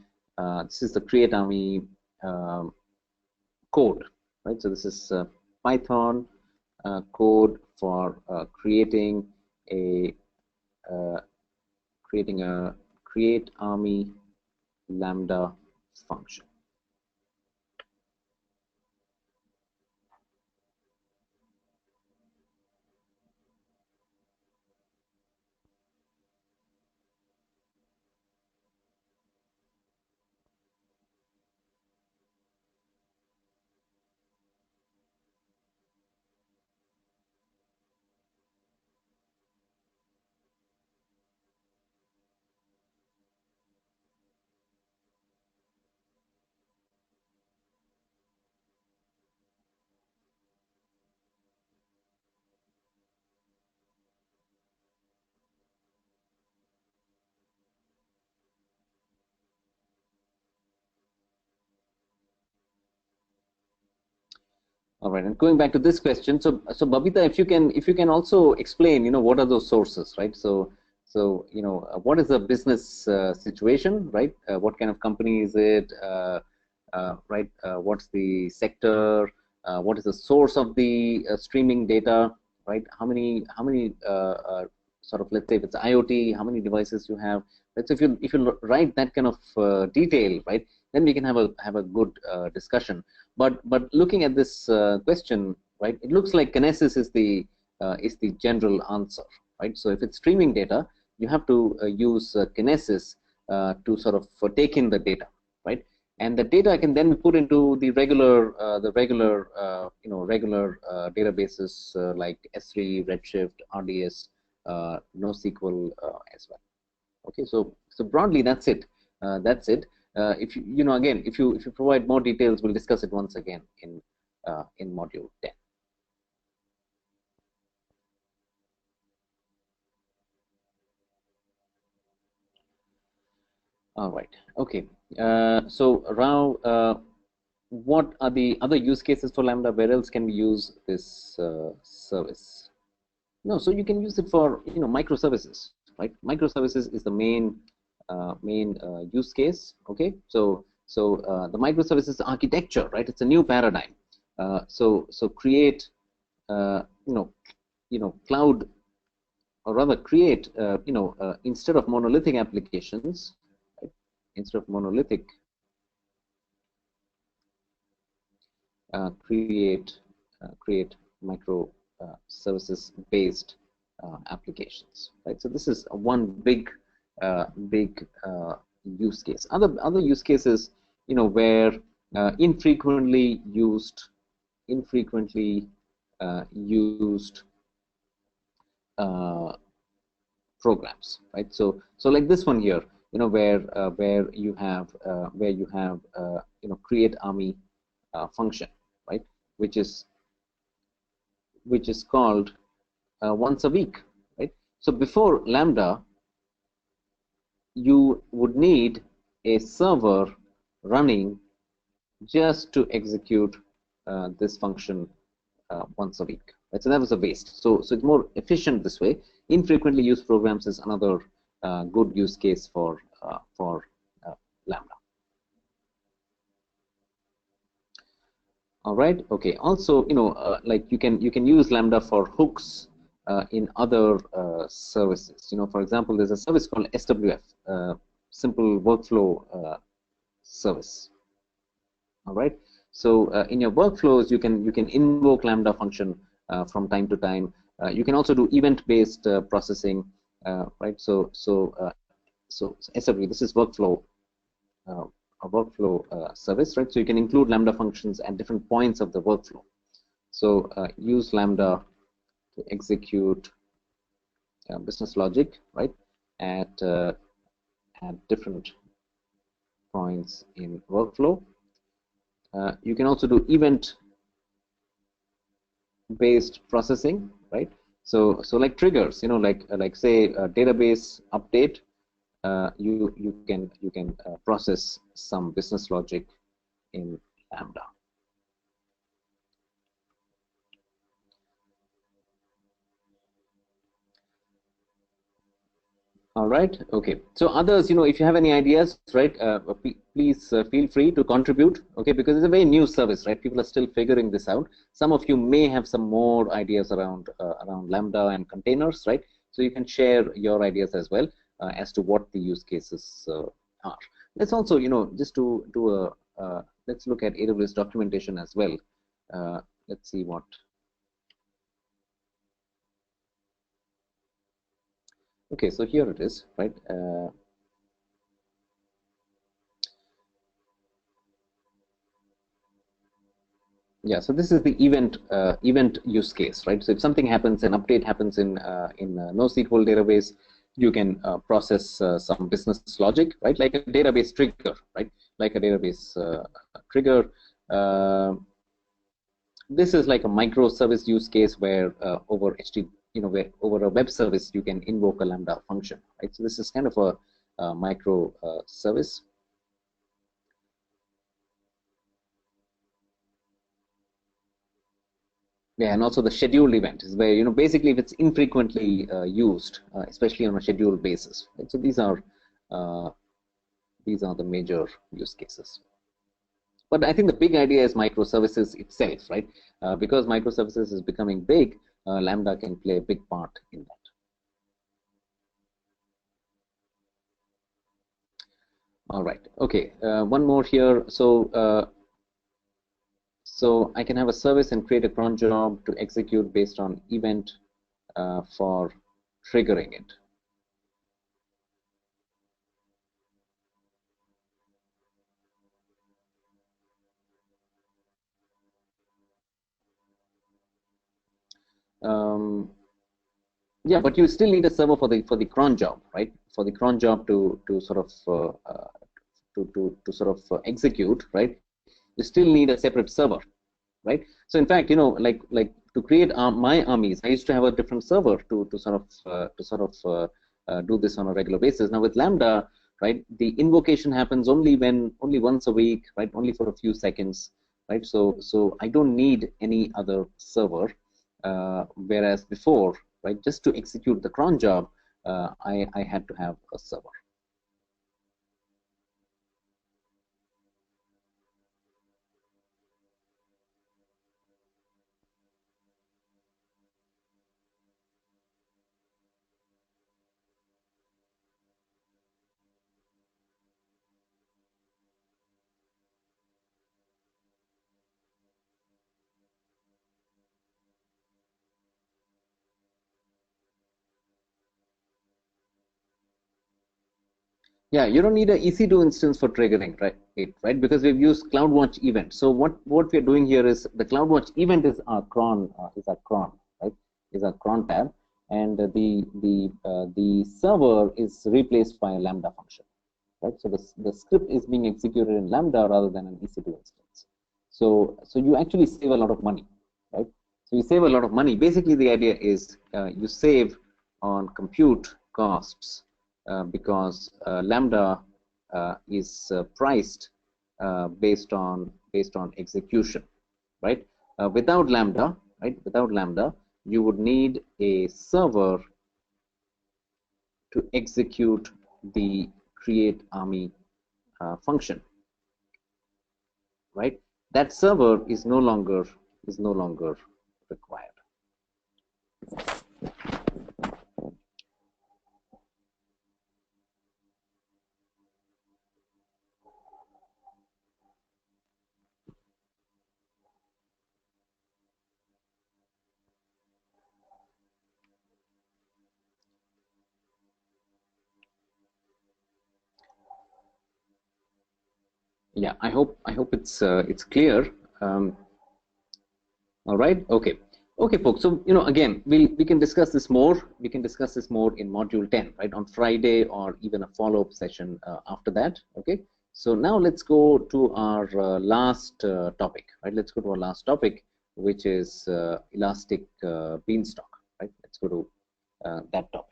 This is the Create Army code, right? So this is Python code for creating a create army lambda function. All right, and going back to this question, so Babita, if you can also explain, what are those sources, right? So what is the business situation, right? What kind of company is it, right? What's the sector? What is the source of the streaming data, right? How many sort of, let's say if it's IoT, how many devices you have? Right? So if you write that kind of detail, right, then we can have a good discussion. But looking at this question, right, it looks like Kinesis is the general answer, right? So if it's streaming data, you have to use Kinesis to sort of take in the data, right? And the data can then be put into the regular databases like S3, Redshift, RDS, NoSQL as well. Okay, so broadly that's it. That's it. If again, if you provide more details, we'll discuss it once again in module 10. All right. Okay. So Rao, what are the other use cases for Lambda? Where else can we use this service? No, so you can use it for microservices, right? Microservices is the main use case. Okay, so the microservices architecture, right? It's a new paradigm. So create cloud, or rather create instead of monolithic applications, right? Instead of monolithic, create micro services based applications, right? So this is one big use case. Other use cases, where infrequently used programs, right? So like this one here, where you have create army function, right, which is called once a week, right? So before Lambda, you would need a server running just to execute this function once a week, right? So that was a waste. So it's more efficient this way. Infrequently used programs is another good use case for Lambda. All right. Okay. Also, like you can use Lambda for hooks in other services. For example, there's a service called SWF, Simple Workflow Service. All right. So in your workflows, you can invoke Lambda function from time to time. You can also do event-based processing, right? So so SW, this is workflow, a workflow service, right? So you can include Lambda functions at different points of the workflow. So use Lambda to execute business logic, right, at different points in workflow. You can also do event-based processing, right? So like triggers, like say a database update. You can process some business logic in Lambda. All right. Okay. So others, if you have any ideas, right, please feel free to contribute. Okay, because it's a very new service, right? People are still figuring this out. Some of you may have some more ideas around Lambda and containers, right? So you can share your ideas as well as to what the use cases are. Let's also, just to do a let's look at AWS documentation as well. Let's see what. Okay, so here it is, right? Yeah, so this is the event use case, right? So if something happens, an update happens in NoSQL database, you can process some business logic, right? Like a database trigger, right? Like a database trigger. This is like a microservice use case where over HTTP, where over a web service you can invoke a Lambda function, right? So this is kind of a micro service. Yeah, and also the scheduled event is where, basically if it's infrequently used, especially on a scheduled basis. Right? So these are the major use cases. But I think the big idea is microservices itself, right? Because microservices is becoming big, Lambda can play a big part in that. All right. Okay. One more here. So I can have a service and create a cron job to execute based on event for triggering it. Yeah, but you still need a server for the cron job, right? For the cron job to sort of execute, right? You still need a separate server, right? So in fact, like to create my armies, I used to have a different server to sort of do this on a regular basis. Now with Lambda, right, the invocation happens only once a week, right? Only for a few seconds, right? So I don't need any other server, whereas before, right, just to execute the cron job, I had to have a server. Yeah, you don't need an EC2 instance for triggering, right? Right? Because we've used CloudWatch event. So what we're doing here is the CloudWatch event is our cron, right? Is our cron tab, and the server is replaced by a Lambda function, right? So the script is being executed in Lambda rather than an EC2 instance. So you actually save a lot of money, right? So you save a lot of money. Basically, the idea is you save on compute costs because Lambda is priced based on execution, right? Without Lambda, you would need a server to execute the create army function, right? That server is no longer required. Yeah, I hope it's clear. Um, all right. Okay. Okay, folks. So again, we can discuss this more. We can discuss this more in module 10, right, on Friday, or even a follow-up session after that. Okay. So now let's go to our last topic, right? Let's go to our last topic, which is elastic beanstalk, right? Let's go to that topic.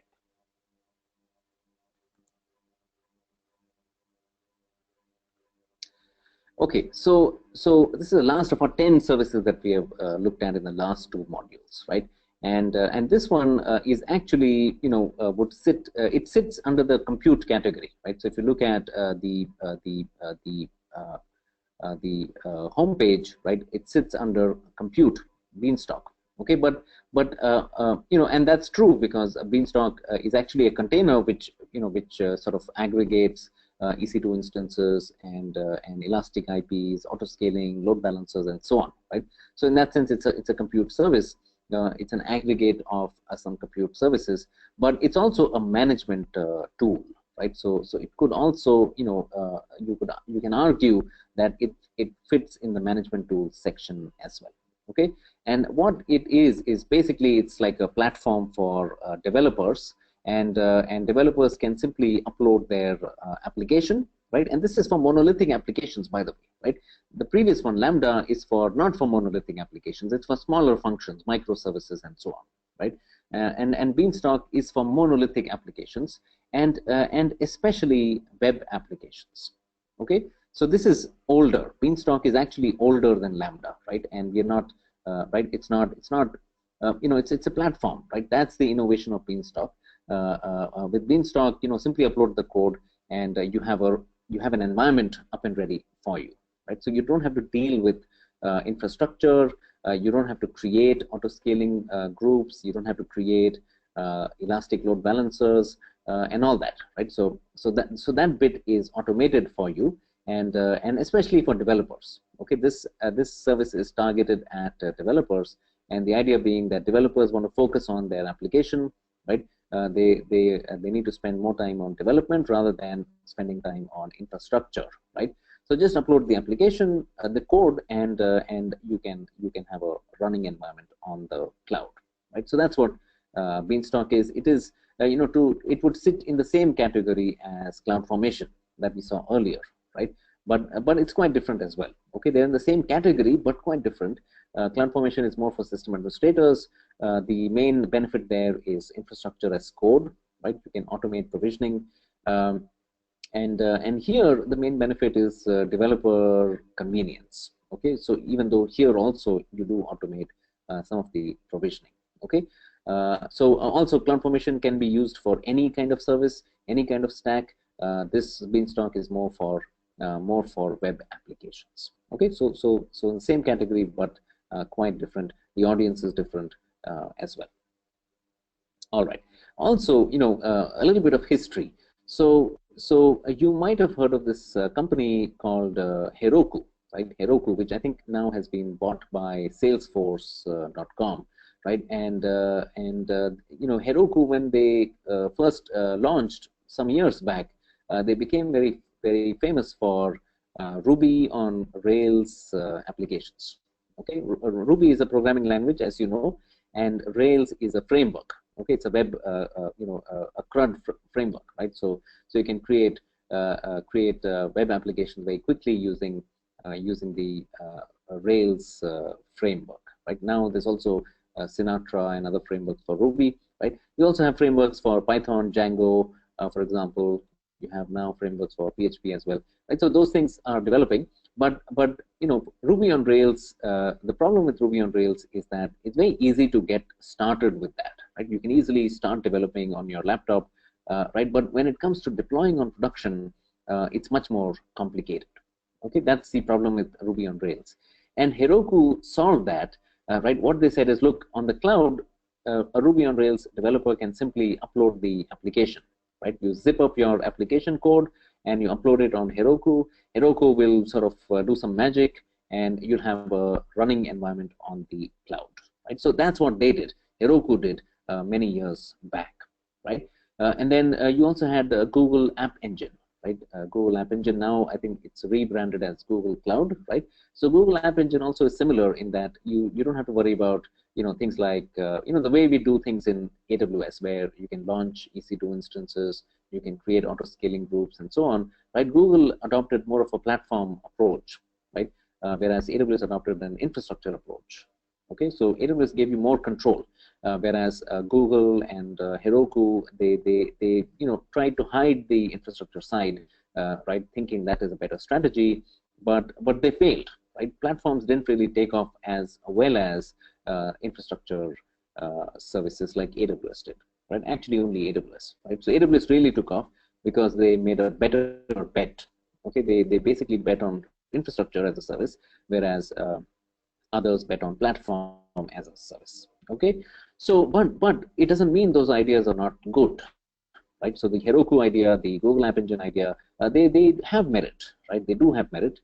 Okay, so this is the last of our 10 services that we have looked at in the last two modules, right? And this one is actually, would sit, it sits under the compute category, right? So if you look at uh, homepage, right, it sits under compute beanstalk. Okay, but and that's true, because a beanstalk is actually a container which sort of aggregates EC2 instances and elastic IPs, auto scaling, load balancers, and so on, right? So in that sense, it's a compute service. It's an aggregate of some compute services, but it's also a management tool, right? So it could also, you can argue that it fits in the management tools section as well. Okay, and what it is basically, it's like a platform for developers, and developers can simply upload their application, right? And this is for monolithic applications, by the way, right? The previous one, Lambda, is for not for monolithic applications; it's for smaller functions, microservices, and so on, right? And Beanstalk is for monolithic applications, and especially web applications. Okay, so this is older. Beanstalk is actually older than Lambda, right? And we're not right. It's a platform, right? That's the innovation of Beanstalk. With Beanstalk, simply upload the code, and you have an environment up and ready for you, right? So you don't have to deal with infrastructure. You don't have to create auto scaling groups. You don't have to create elastic load balancers and all that, right? So that bit is automated for you, and especially for developers. Okay, this service is targeted at developers, and the idea being that developers want to focus on their application, right? They need to spend more time on development rather than spending time on infrastructure, right? So just upload the application, the code, and you can have a running environment on the cloud, right? So that's what Beanstalk is. It is it would sit in the same category as CloudFormation that we saw earlier, right? But it's quite different as well. Okay, they're in the same category but quite different. CloudFormation is more for system administrators. The main benefit there is infrastructure as code, right? You can automate provisioning, and here the main benefit is developer convenience. Okay, so even though here also you do automate some of the provisioning. Okay, so also CloudFormation can be used for any kind of service, any kind of stack. This Beanstalk is more for web applications. Okay, so in the same category, but quite different. The audience is different as well. All right. Also, a little bit of history. So you might have heard of this company called Heroku, right? Heroku, which I think now has been bought by Salesforce.com, right? And Heroku, when they first launched some years back, they became very, very famous for Ruby on Rails applications. Okay, Ruby is a programming language, as you know, and Rails is a framework. Okay, it's a web, a CRUD framework, right? So you can create web applications very quickly using the Rails framework. Right now, there's also Sinatra and other frameworks for Ruby. Right? You also have frameworks for Python, Django, for example. You have now frameworks for PHP as well. Right? So those things are developing. But Ruby on Rails. The problem with Ruby on Rails is that it's very easy to get started with that. Right? You can easily start developing on your laptop, right? But when it comes to deploying on production, it's much more complicated. Okay, that's the problem with Ruby on Rails. And Heroku solved that. Right? What they said is, look, on the cloud, a Ruby on Rails developer can simply upload the application. Right? You zip up your application code and you upload it on Heroku. Heroku will sort of do some magic, and you'll have a running environment on the cloud. Right? So that's what they did. Heroku did many years back. Right? And then you also had the Google App Engine. right? Google App Engine now, I think it's rebranded as Google Cloud, right? So Google App Engine also is similar in that you don't have to worry about things like the way we do things in AWS, where you can launch EC2 instances, you can create auto scaling groups and so on, right? Google adopted more of a platform approach, right? Whereas AWS adopted an infrastructure approach. Okay, so AWS gave you more control, whereas Google and Heroku, they tried to hide the infrastructure side, right, thinking that is a better strategy, but they failed, right? Platforms didn't really take off as well as infrastructure services like AWS did, right? Actually, only AWS, right? So AWS really took off because they made a better bet. Okay, they basically bet on infrastructure as a service, whereas others bet on platform as a service. Okay, so but it doesn't mean those ideas are not good, right? So the Heroku idea, the Google App Engine idea, they have merit, right? They do have merit.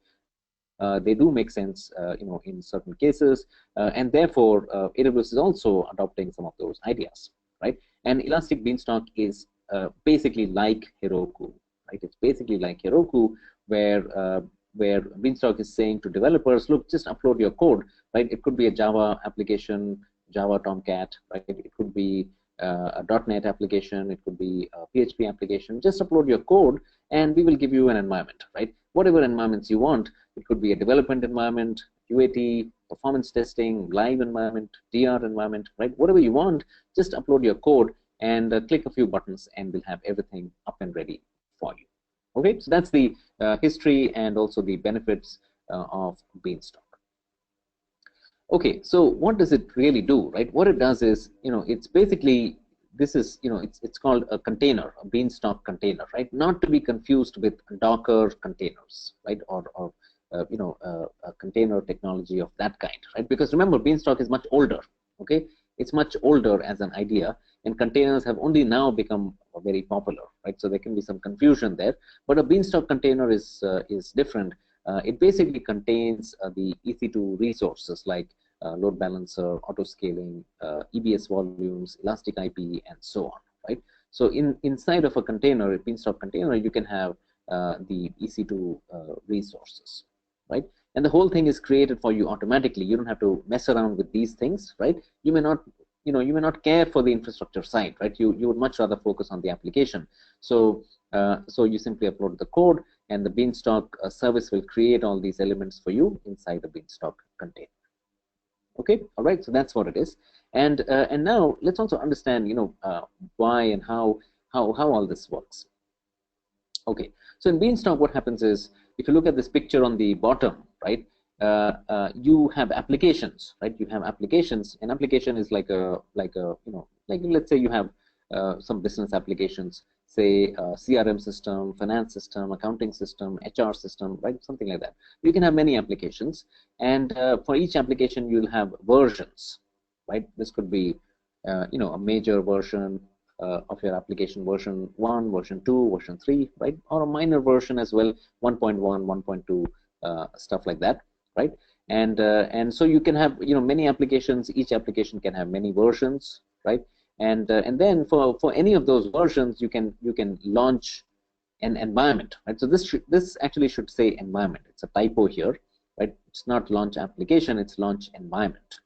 They do make sense, in certain cases, and therefore AWS is also adopting some of those ideas, right? And Elastic Beanstalk is basically like Heroku, right? It's basically like Heroku, where Beanstalk is saying to developers, look, just upload your code, right? It could be a Java application, Java Tomcat, right? It could be a .NET application, it could be a PHP application. Just upload your code, and we will give you an environment, right? Whatever environments you want. It could be a development environment, UAT, performance testing, live environment, DR environment, right? Whatever you want, just upload your code and click a few buttons, and we'll have everything up and ready for you. Okay, so that's the history and also the benefits of Beanstalk. Okay, so what does it really do, right? What it does is, it's basically, this is, it's called a container, a Beanstalk container, right? Not to be confused with Docker containers, right? Or a container technology of that kind, right? Because remember, Beanstalk is much older, okay? It's much older as an idea, and containers have only now become very popular, right? So there can be some confusion there, but a Beanstalk container is different. It basically contains the EC2 resources like load balancer, auto scaling, EBS volumes, elastic IP, and so on, right? So inside of a container, a Beanstalk container, you can have the EC2 resources, right? And the whole thing is created for you automatically. You don't have to mess around with these things, right? You may not care for the infrastructure side, right? You would much rather focus on the application. So you simply upload the code, and the Beanstalk service will create all these elements for you inside the Beanstalk container. Okay, all right. So that's what it is. And now let's also understand, why and how all this works. Okay, so in Beanstalk, what happens is, if you look at this picture on the bottom, right, you have applications, right? You have applications. An application is like let's say you have some business applications, say CRM system, finance system, accounting system, HR system, right? Something like that. You can have many applications, and for each application, you'll have versions, right? This could be, a major version of your application, version 1, version 2, version 3, right? Or a minor version as well, 1.1, 1.2, stuff like that, right? And so you can have, many applications. Each application can have many versions, right? And then for any of those versions, you can launch an environment, right? So this actually should say environment. It's a typo here, right? It's not launch application, it's launch environment.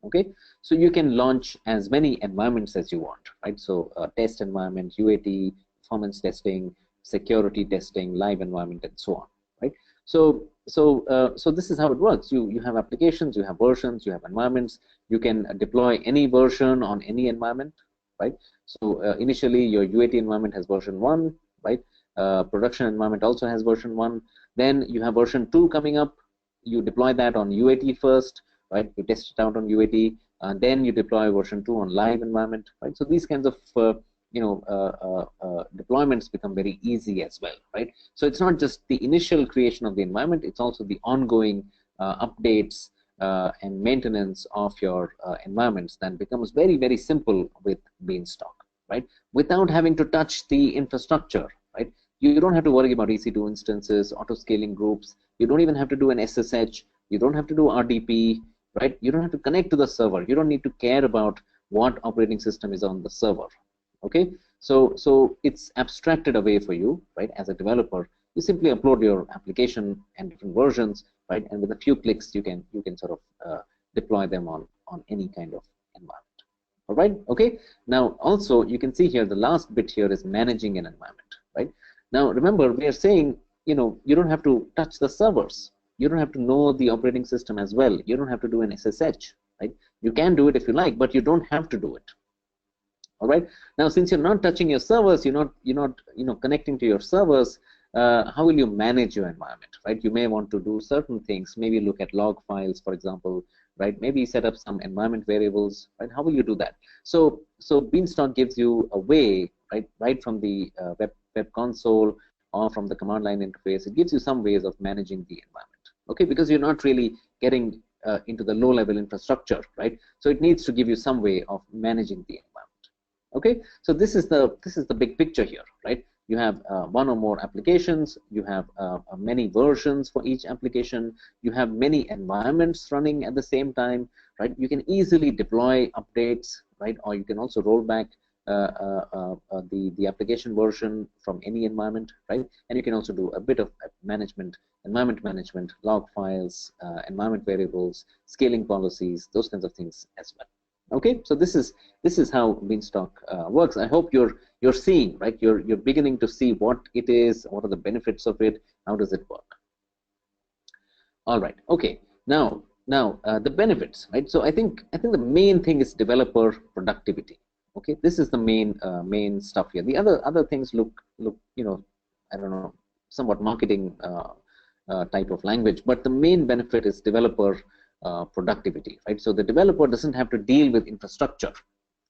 Okay, so you can launch as many environments as you want, right? So test environment, UAT, performance testing, security testing, live environment, and so on, right? So this is how it works. You have applications, you have versions, you have environments. You can deploy any version on any environment, right? So initially your UAT environment has version 1, right? Production environment also has version 1. Then you have version 2 coming up. You deploy that on UAT first, right? You test it out on UAT, and then you deploy version 2 on live environment, right? So these kinds of deployments become very easy as well, right? So it's not just the initial creation of the environment; it's also the ongoing updates and maintenance of your environments that becomes very, very simple with Beanstalk, right? Without having to touch the infrastructure, right? You don't have to worry about EC2 instances, auto scaling groups. You don't even have to do an SSH. You don't have to do RDP, right? You don't have to connect to the server. You don't need to care about what operating system is on the server. Okay, So it's abstracted away for you, right? As a developer, you simply upload your application and different versions, right? And with a few clicks, you can sort of deploy them on any kind of environment. All right. Okay. Now, also, you can see here the last bit here is managing an environment, right? Now, remember, we are saying, you don't have to touch the servers. You don't have to know the operating system as well. You don't have to do an SSH, right? You can do it if you like, but you don't have to do it. All right. Now, since you're not touching your servers, you're not connecting to your servers. How will you manage your environment, right? You may want to do certain things. Maybe look at log files, for example, right? Maybe set up some environment variables, right? How will you do that? So Beanstalk gives you a way, right from the web console or from the command line interface. It gives you some ways of managing the environment, okay? Because you're not really getting into the low-level infrastructure, right? So it needs to give you some way of managing the environment. Okay, so this is the big picture here, right? You have one or more applications. You have many versions for each application. You have many environments running at the same time, right? You can easily deploy updates, right? Or you can also roll back the application version from any environment, right? And you can also do a bit of environment management, log files, environment variables, scaling policies, those kinds of things as well. Okay, so this is how Beanstalk works. I hope you're seeing, right? You're beginning to see what it is, what are the benefits of it, how does it work. All right. Okay. Now the benefits, right? So I think the main thing is developer productivity. Okay, this is the main stuff here. The other things look I don't know, somewhat marketing type of language, but the main benefit is developer productivity, right? So the developer doesn't have to deal with infrastructure.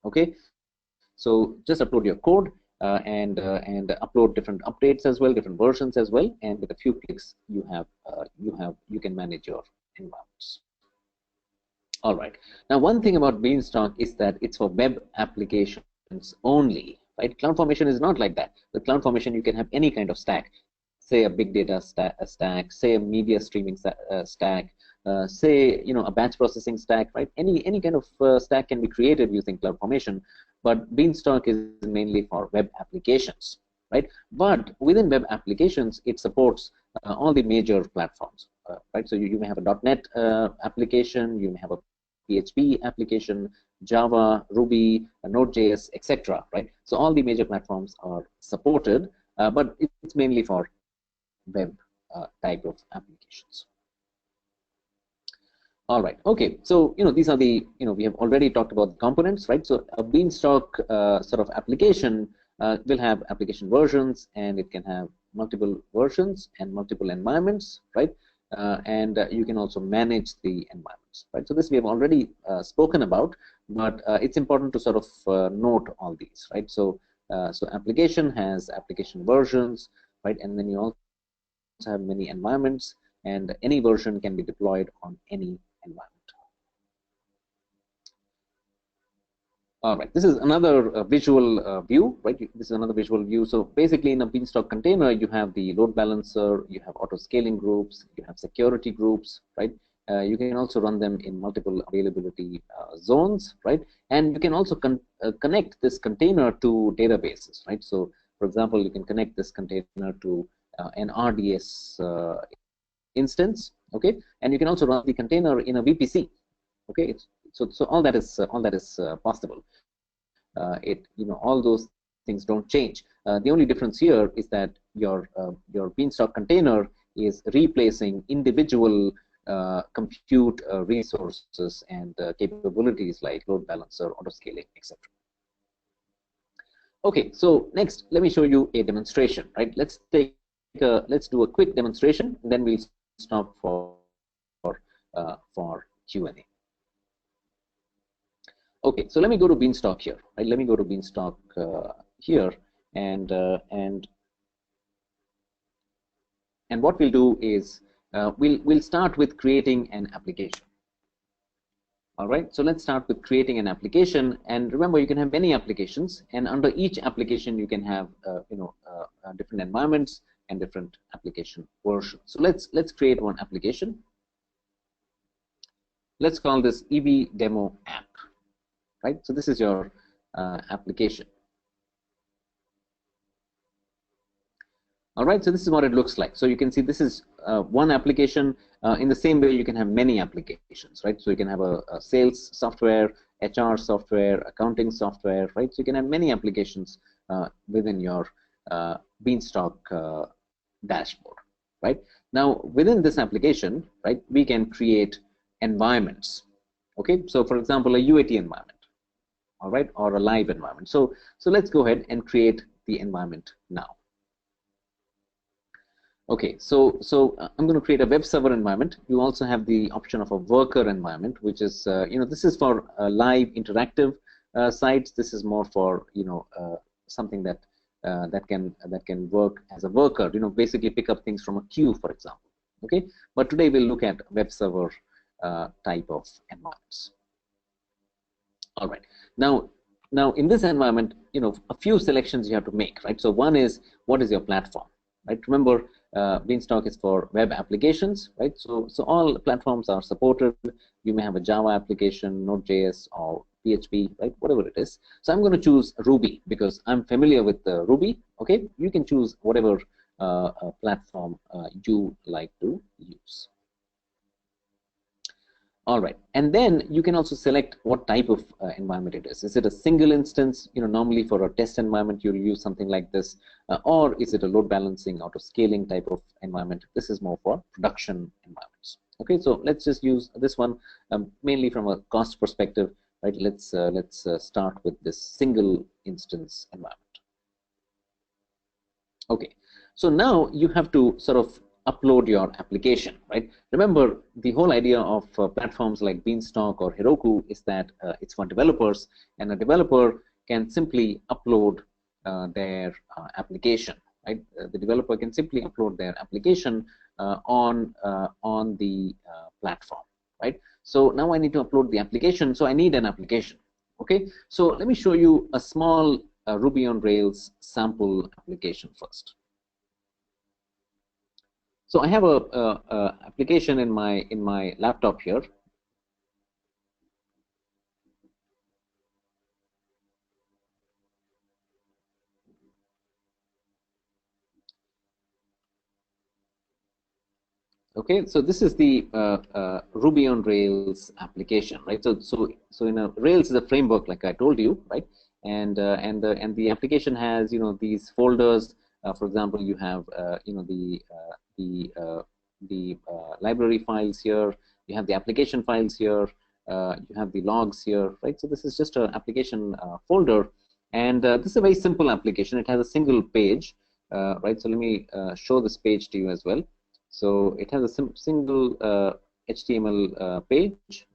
Okay, so just upload your code and upload different updates as well, different versions as well, and with a few clicks, you can manage your environments. All right. Now, one thing about Beanstalk is that it's for web applications only, right? CloudFormation is not like that. With CloudFormation, you can have any kind of stack, say a big data stack, say a media streaming stack, say a batch processing stack, right? Any kind of stack can be created using CloudFormation, but Beanstalk is mainly for web applications, right? But within web applications, it supports all the major platforms, right? So you may have a .NET application, you may have a PHP application, Java, Ruby, Node.js, etc., right? So all the major platforms are supported, but it's mainly for web type of applications. All right. Okay. So these are the we have already talked about the components, right? So a Beanstalk sort of application will have application versions, and it can have multiple versions and multiple environments, right? And you can also manage the environments, right? So this we have already spoken about, but it's important to sort of note all these, right? So application has application versions, right? And then you also have many environments, and any version can be deployed on any environment. All right, this is another visual view, right? This is another visual view. So basically, in a Beanstalk container, you have the load balancer, you have auto scaling groups, you have security groups, right? You can also run them in multiple availability zones, right? And you can also connect this container to databases, right? So, for example, you can connect this container to an RDS instance, okay? And you can also run the container in a VPC, okay? So all that is possible. All those things don't change. The only difference here is that your Beanstalk container is replacing individual compute resources and capabilities like load balancer, auto scaling, etc. Okay, so next, let me show you a demonstration. Right? Let's do a quick demonstration, and then we'll stop for Q&A. Okay, so let me go to Beanstalk here. Right? Let me go to Beanstalk here, and what we'll do is we'll start with creating an application. All right, so let's start with creating an application, and remember, you can have many applications, and under each application you can have different environments and different application versions. So let's create one application. Let's call this EB demo app. Right, so this is your application. All right, so this is what it looks like. So you can see this is one application. In the same way, you can have many applications, right? So you can have a sales software, HR software, accounting software, right? So you can have many applications within your Beanstalk dashboard, right? Now, within this application, right, we can create environments. Okay, so for example, a UAT environment, all right, or a live environment. So let's go ahead and create the environment now. Okay, so I'm going to create a web server environment. You also have the option of a worker environment, which is this is for live interactive sites. This is more for something that that can work as a worker. Basically pick up things from a queue, for example. Okay, but today we'll look at web server type of environments. All right. Now in this environment, a few selections you have to make, right? So one is, what is your platform, right? Remember, Beanstalk is for web applications, right? So all platforms are supported. You may have a Java application, Node.js, or PHP, right? Whatever it is. So I'm going to choose Ruby because I'm familiar with Ruby. Okay, you can choose whatever platform you like to use. All right, and then you can also select what type of environment it is. Is it a single instance? Normally for a test environment, you'll use something like this, or is it a load balancing, auto scaling type of environment? This is more for production environments. Okay, so let's just use this one mainly from a cost perspective, right? Let's start with this single instance environment. Okay, so now you have to sort of upload your application, right? Remember, the whole idea of platforms like Beanstalk or Heroku is that it's for developers, and a developer can simply upload their application, right? The developer can simply upload their application on the platform, right? So now I need to upload the application, so I need an application. Okay, so let me show you a small Ruby on Rails sample application first. So I have a application in my laptop here. Okay, so this is the Ruby on Rails application, right? So in a Rails is a framework, like I told you, right? And the application has these folders. For example, you have the library files here. You have the application files here. You have the logs here, right? So this is just an application folder, and this is a very simple application. It has a single page, right? So let me show this page to you as well. So it has a single HTML page,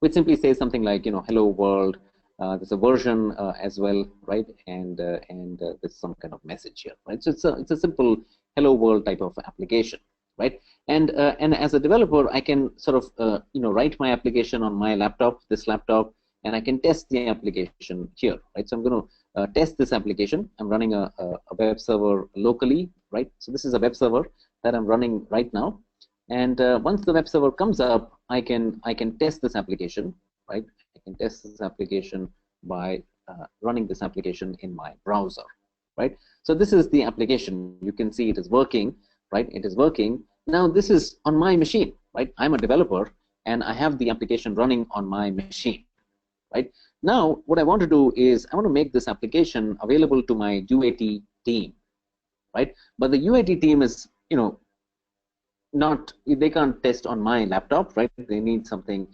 which simply says something like, hello world. There's a version as well, right? And there's some kind of message here, right? So it's a simple hello world type of application, right? And as a developer, I can sort of write my application on my laptop, this laptop, and I can test the application here, right? So I'm going to test this application. I'm running a web server locally, right? So this is a web server that I'm running right now. And once the web server comes up, I can test this application, right? I can test this application by running this application in my browser, right? So this is the application. You can see it is working, right? It is working. Now this is on my machine, right? I'm a developer, and I have the application running on my machine, right? Now what I want to do is I want to make this application available to my UAT team, right? But the UAT team is, they can't test on my laptop, right? They need something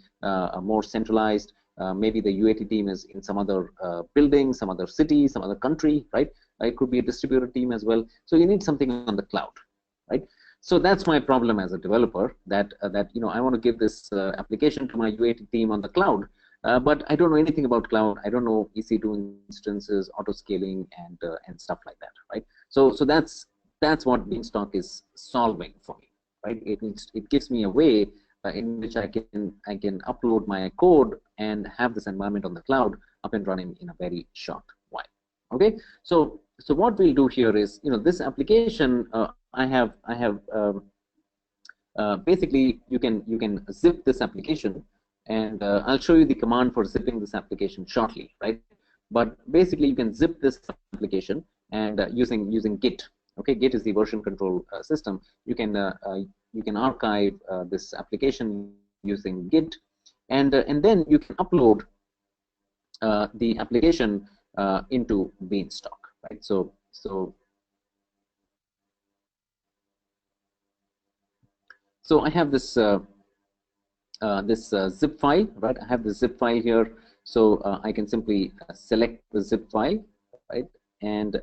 more centralized. Maybe the UAT team is in some other building, some other city, some other country, right? It could be a distributed team as well. So you need something on the cloud, right? So that's my problem as a developer, that I want to give this application to my UAT team on the cloud, but I don't know anything about cloud. I don't know EC2 instances, auto scaling, and stuff like that, right? So that's what Beanstalk is solving for me, right? It gives me a way in which I can upload my code and have this environment on the cloud up and running in a very short while. Okay, so what we'll do here is, this application I have basically you can zip this application, and I'll show you the command for zipping this application shortly, right? But basically you can zip this application, and using Git. Okay, Git is the version control system. You can archive this application using Git, and then you can upload the application into Beanstalk, right? So I have this zip file, right? I have the zip file here, so I can simply select the zip file, right? And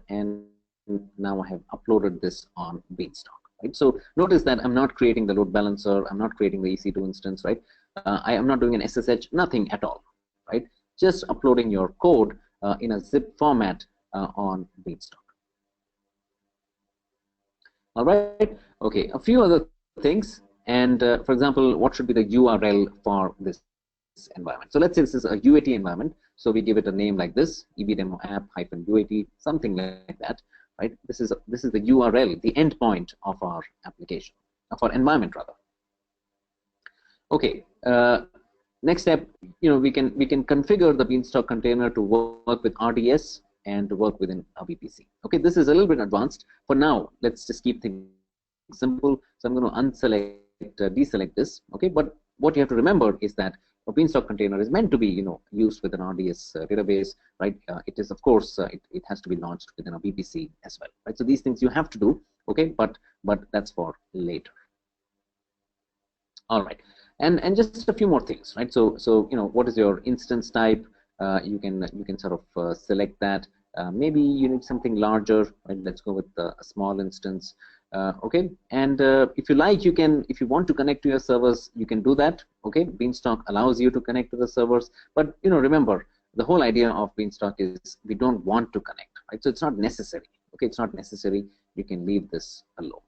now I have uploaded this on Beanstalk, right? So notice that I'm not creating the load balancer, I'm not creating the EC2 instance, right? I am not doing an SSH, nothing at all, right? Just uploading your code in a zip format on Beanstalk. All right. Okay. A few other things, and for example, what should be the URL for this environment? So let's say this is a UAT environment. So we give it a name like this: ebdemo app-UAT, something like that, right? This is the URL, the endpoint of our application, of our environment rather. Okay. Next step, we can configure the Beanstalk container to work with RDS and to work within a VPC. Okay, this is a little bit advanced. For now, let's just keep things simple. So I'm going to unselect, deselect this. Okay, but what you have to remember is that a Beanstalk container is meant to be, used with an RDS database, right? It is, of course, it has to be launched within a VPC as well, right? So these things you have to do. Okay, but that's for later. All right. And just a few more things, right? So what is your instance type? You can sort of select that. Maybe you need something larger, right? Let's go with a small instance. Okay, and if you like, if you want to connect to your servers, you can do that. Okay, Beanstalk allows you to connect to the servers, but remember, the whole idea of Beanstalk is we don't want to connect, right? So it's not necessary. Okay, it's not necessary. You can leave this alone.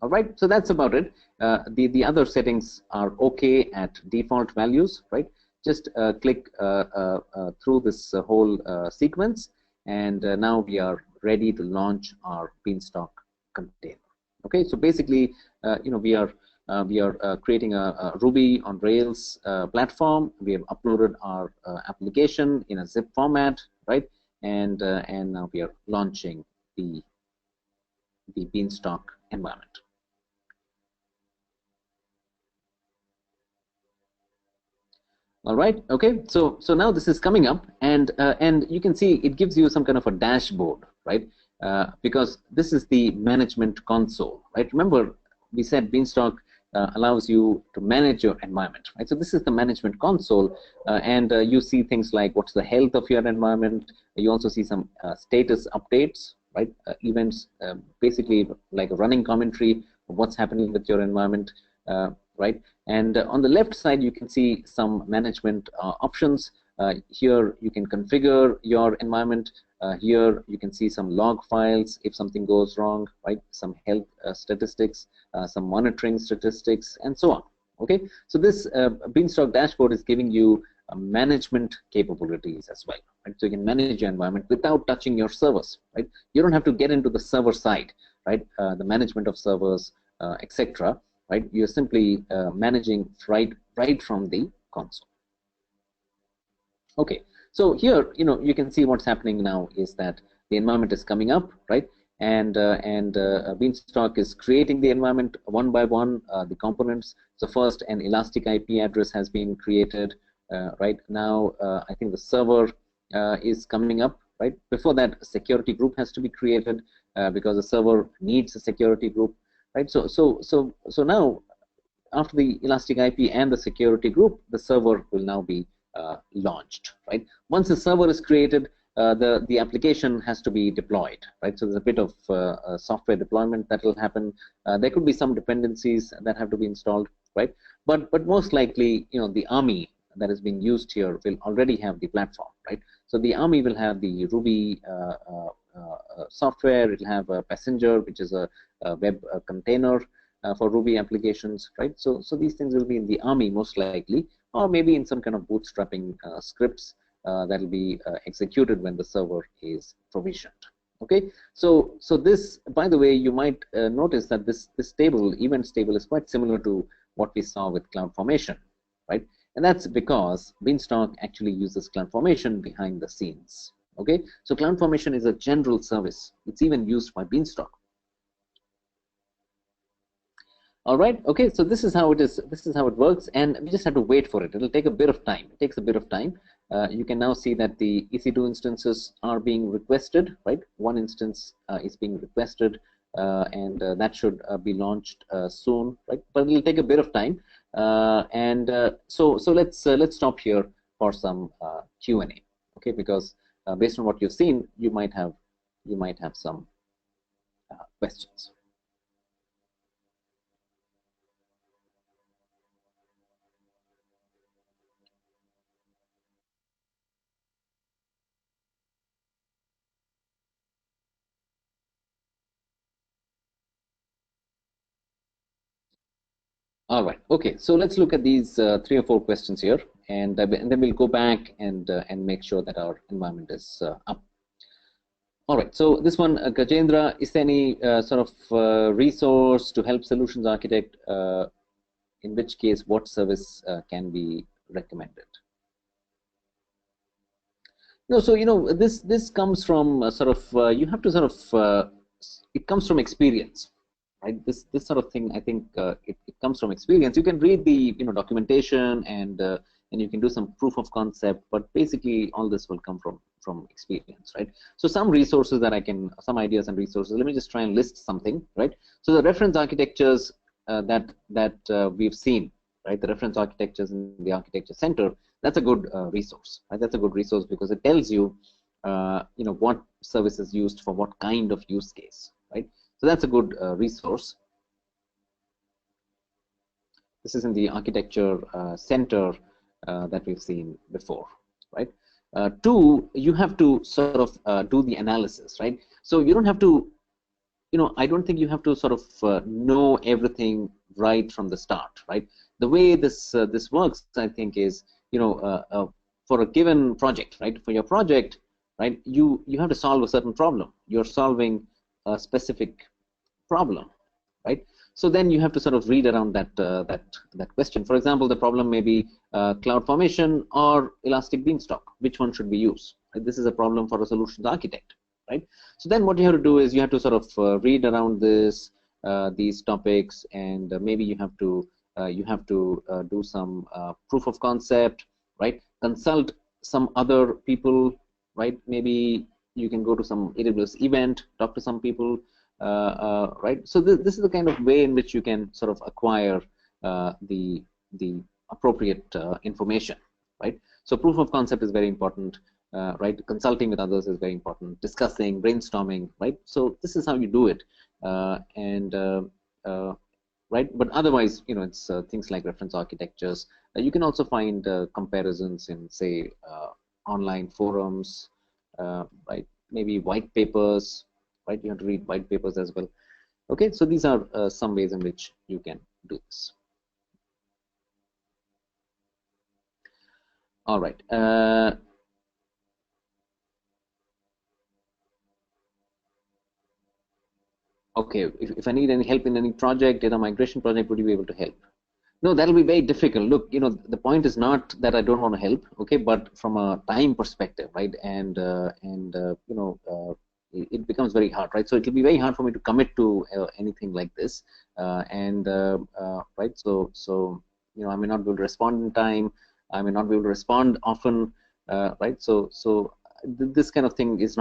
All right, so that's about it. The other settings are okay at default values, right? Just click through this whole sequence, and now we are ready to launch our Beanstalk container. Okay, so basically, we are creating a Ruby on Rails platform. We have uploaded our application in a zip format, right? And now we are launching the Beanstalk environment. All right. Okay. So now this is coming up, and you can see it gives you some kind of a dashboard, right? Because this is the management console, right? Remember, we said Beanstalk allows you to manage your environment, right? So this is the management console, and you see things like what's the health of your environment. You also see some status updates, right? Events, basically like a running commentary of what's happening with your environment, right? And on the left side, you can see some management options. Here, you can configure your environment. Here, you can see some log files if something goes wrong, right? Some health statistics, some monitoring statistics, and so on. Okay, so this Beanstalk dashboard is giving you management capabilities as well, right? So you can manage your environment without touching your servers, right? You don't have to get into the server side, right? The management of servers, etc. Right? You're simply managing right from the console. Okay, so here you can see what's happening now is that the environment is coming up, right? And Beanstalk is creating the environment one by one, the components. So first, an elastic IP address has been created. Right now, I think the server is coming up. Right before that, a security group has to be created because the server needs a security group. Right, so now after the elastic IP and the security group, the server will now be launched. Right, once the server is created, the application has to be deployed. Right, so there's a bit of software deployment that will happen. There could be some dependencies that have to be installed. Right, but most likely, the army that is being used here will already have the platform. Right, so the army will have the Ruby software. It'll have a passenger, which is a web container for Ruby applications, right? So these things will be in the army most likely, or maybe in some kind of bootstrapping scripts that will be executed when the server is provisioned. Okay, so this, by the way, you might notice that this table, events table, is quite similar to what we saw with CloudFormation, right? And that's because Beanstalk actually uses CloudFormation behind the scenes. Okay, so CloudFormation is a general service. It's even used by Beanstalk. All right. Okay. So this is how it is. This is how it works, and we just have to wait for it. It'll take a bit of time. It takes a bit of time. You can now see that the EC2 instances are being requested. Right. One instance is being requested, and that should be launched soon. Right. But it'll take a bit of time. So let's stop here for some Q&A. Okay. Because based on what you've seen, you might have some questions. All right. Okay. So let's look at these 3 or 4 questions here, and then we'll go back and make sure that our environment is up. All right. So this one, Gajendra, is there any sort of resource to help solutions architect? In which case, what service can be recommended? No. So this comes from sort of you have to sort of it comes from experience. Right, this sort of thing, I think it comes from experience. You can read the documentation and you can do some proof of concept, but basically all this will come from experience, right? So some resources that some ideas and resources. Let me just try and list something, right? So the reference architectures that we've seen, right? The reference architectures in the architecture center. That's a good resource, right? That's a good resource because it tells you, what service is used for what kind of use case, right? So that's a good resource. This is in the architecture center that we've seen before, right? 2, you have to sort of do the analysis, right? So you don't have to, I don't think you have to sort of know everything right from the start, right? The way this works, I think, is, for a given project, right? For your project, right? You have to solve a certain problem. You're solving a specific problem, right? So then you have to sort of read around that question. For example, the problem may be CloudFormation or Elastic Beanstalk. Which one should we use? Right? This is a problem for a solutions architect, right? So then what you have to do is you have to sort of read around these topics, and maybe you have to do some proof of concept, right? Consult some other people, right? Maybe you can go to some AWS event, talk to some people, right? So this is the kind of way in which you can sort of acquire the appropriate information, right? So proof of concept is very important, right? Consulting with others is very important. Discussing, brainstorming, right? So this is how you do it, right? But otherwise, it's things like reference architectures. You can also find comparisons in, say, online forums, right? Maybe white papers, right? You have to read white papers as well. Okay, so these are some ways in which you can do this. All right. Okay, if I need any help in any project, data migration project, would you be able to help? No, that'll be very difficult. Look, the point is not that I don't want to help, okay, but from a time perspective, right? And it becomes very hard, right? So it will be very hard for me to commit to anything like this, right? So I may not be able to respond in time. I may not be able to respond often, right? So this kind of thing does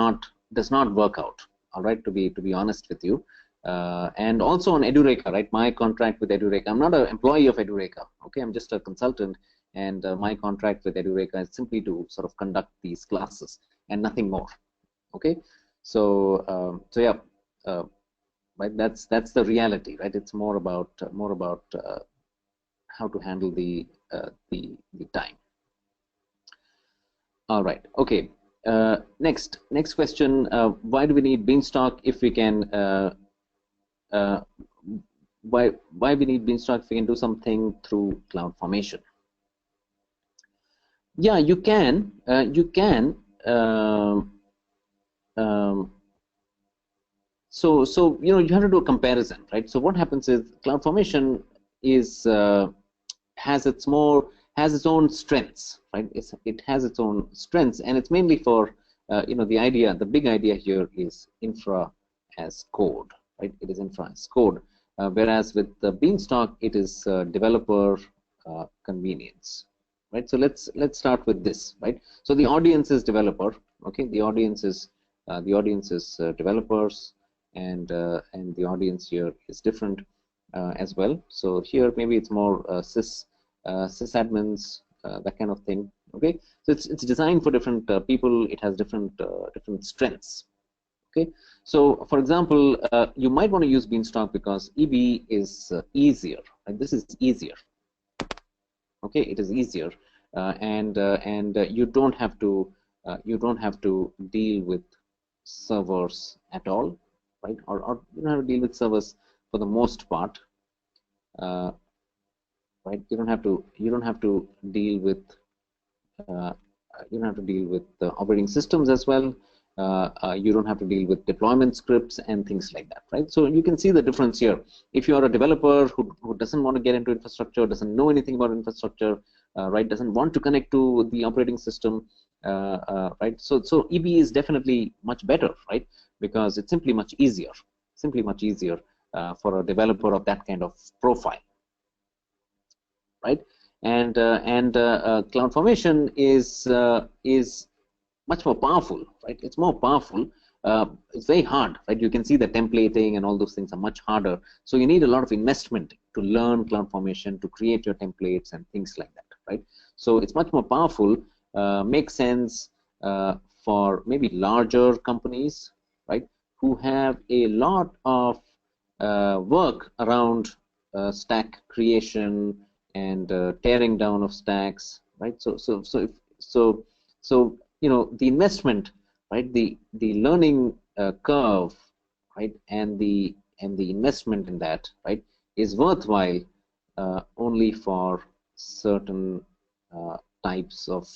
not work out, all right? To be honest with you. And also on Edureka, right? My contract with Edureka, I'm not an employee of Edureka, okay? I'm just a consultant, and my contract with Edureka is simply to sort of conduct these classes and nothing more, okay? So yeah, right? That's the reality, right? It's more about how to handle the time. All right, okay. Next question. Why do we need Beanstalk if we can? Why we need Beanstalk if we can do something through CloudFormation? Yeah, you can. So you have to do a comparison, right? So what happens is CloudFormation has its own strengths, right? It has its own strengths, and it's mainly for the big idea here is infra as code, right? It is infra as code, whereas with the Beanstalk, it is developer convenience, right? So let's start with this, right? So the audience is developer, okay? The audience is developers, and the audience here is different as well. So here maybe it's more sysadmins, that kind of thing. Okay, so it's designed for different people. It has different strengths. Okay, so for example, you might want to use Beanstalk because EB is easier. Right? This is easier. Okay, it is easier, and you don't have to deal with servers at all, right? Or you don't have to deal with servers for the most part, right? You don't have to deal with operating systems as well. You don't have to deal with deployment scripts and things like that, right? So you can see the difference here. If you are a developer who doesn't want to get into infrastructure, doesn't know anything about infrastructure, right, doesn't want to connect to the operating system, right? So EB is definitely much better, right? Because it's simply much easier, for a developer of that kind of profile, right? And CloudFormation is much more powerful, right? It's more powerful. It's very hard, right? You can see the templating and all those things are much harder. So you need a lot of investment to learn CloudFormation, to create your templates and things like that, right? So it's much more powerful. Makes sense for maybe larger companies, right, who have a lot of work around stack creation and tearing down of stacks, right? So the investment, right, the learning curve, right, and the investment in that, right, is worthwhile only for certain types of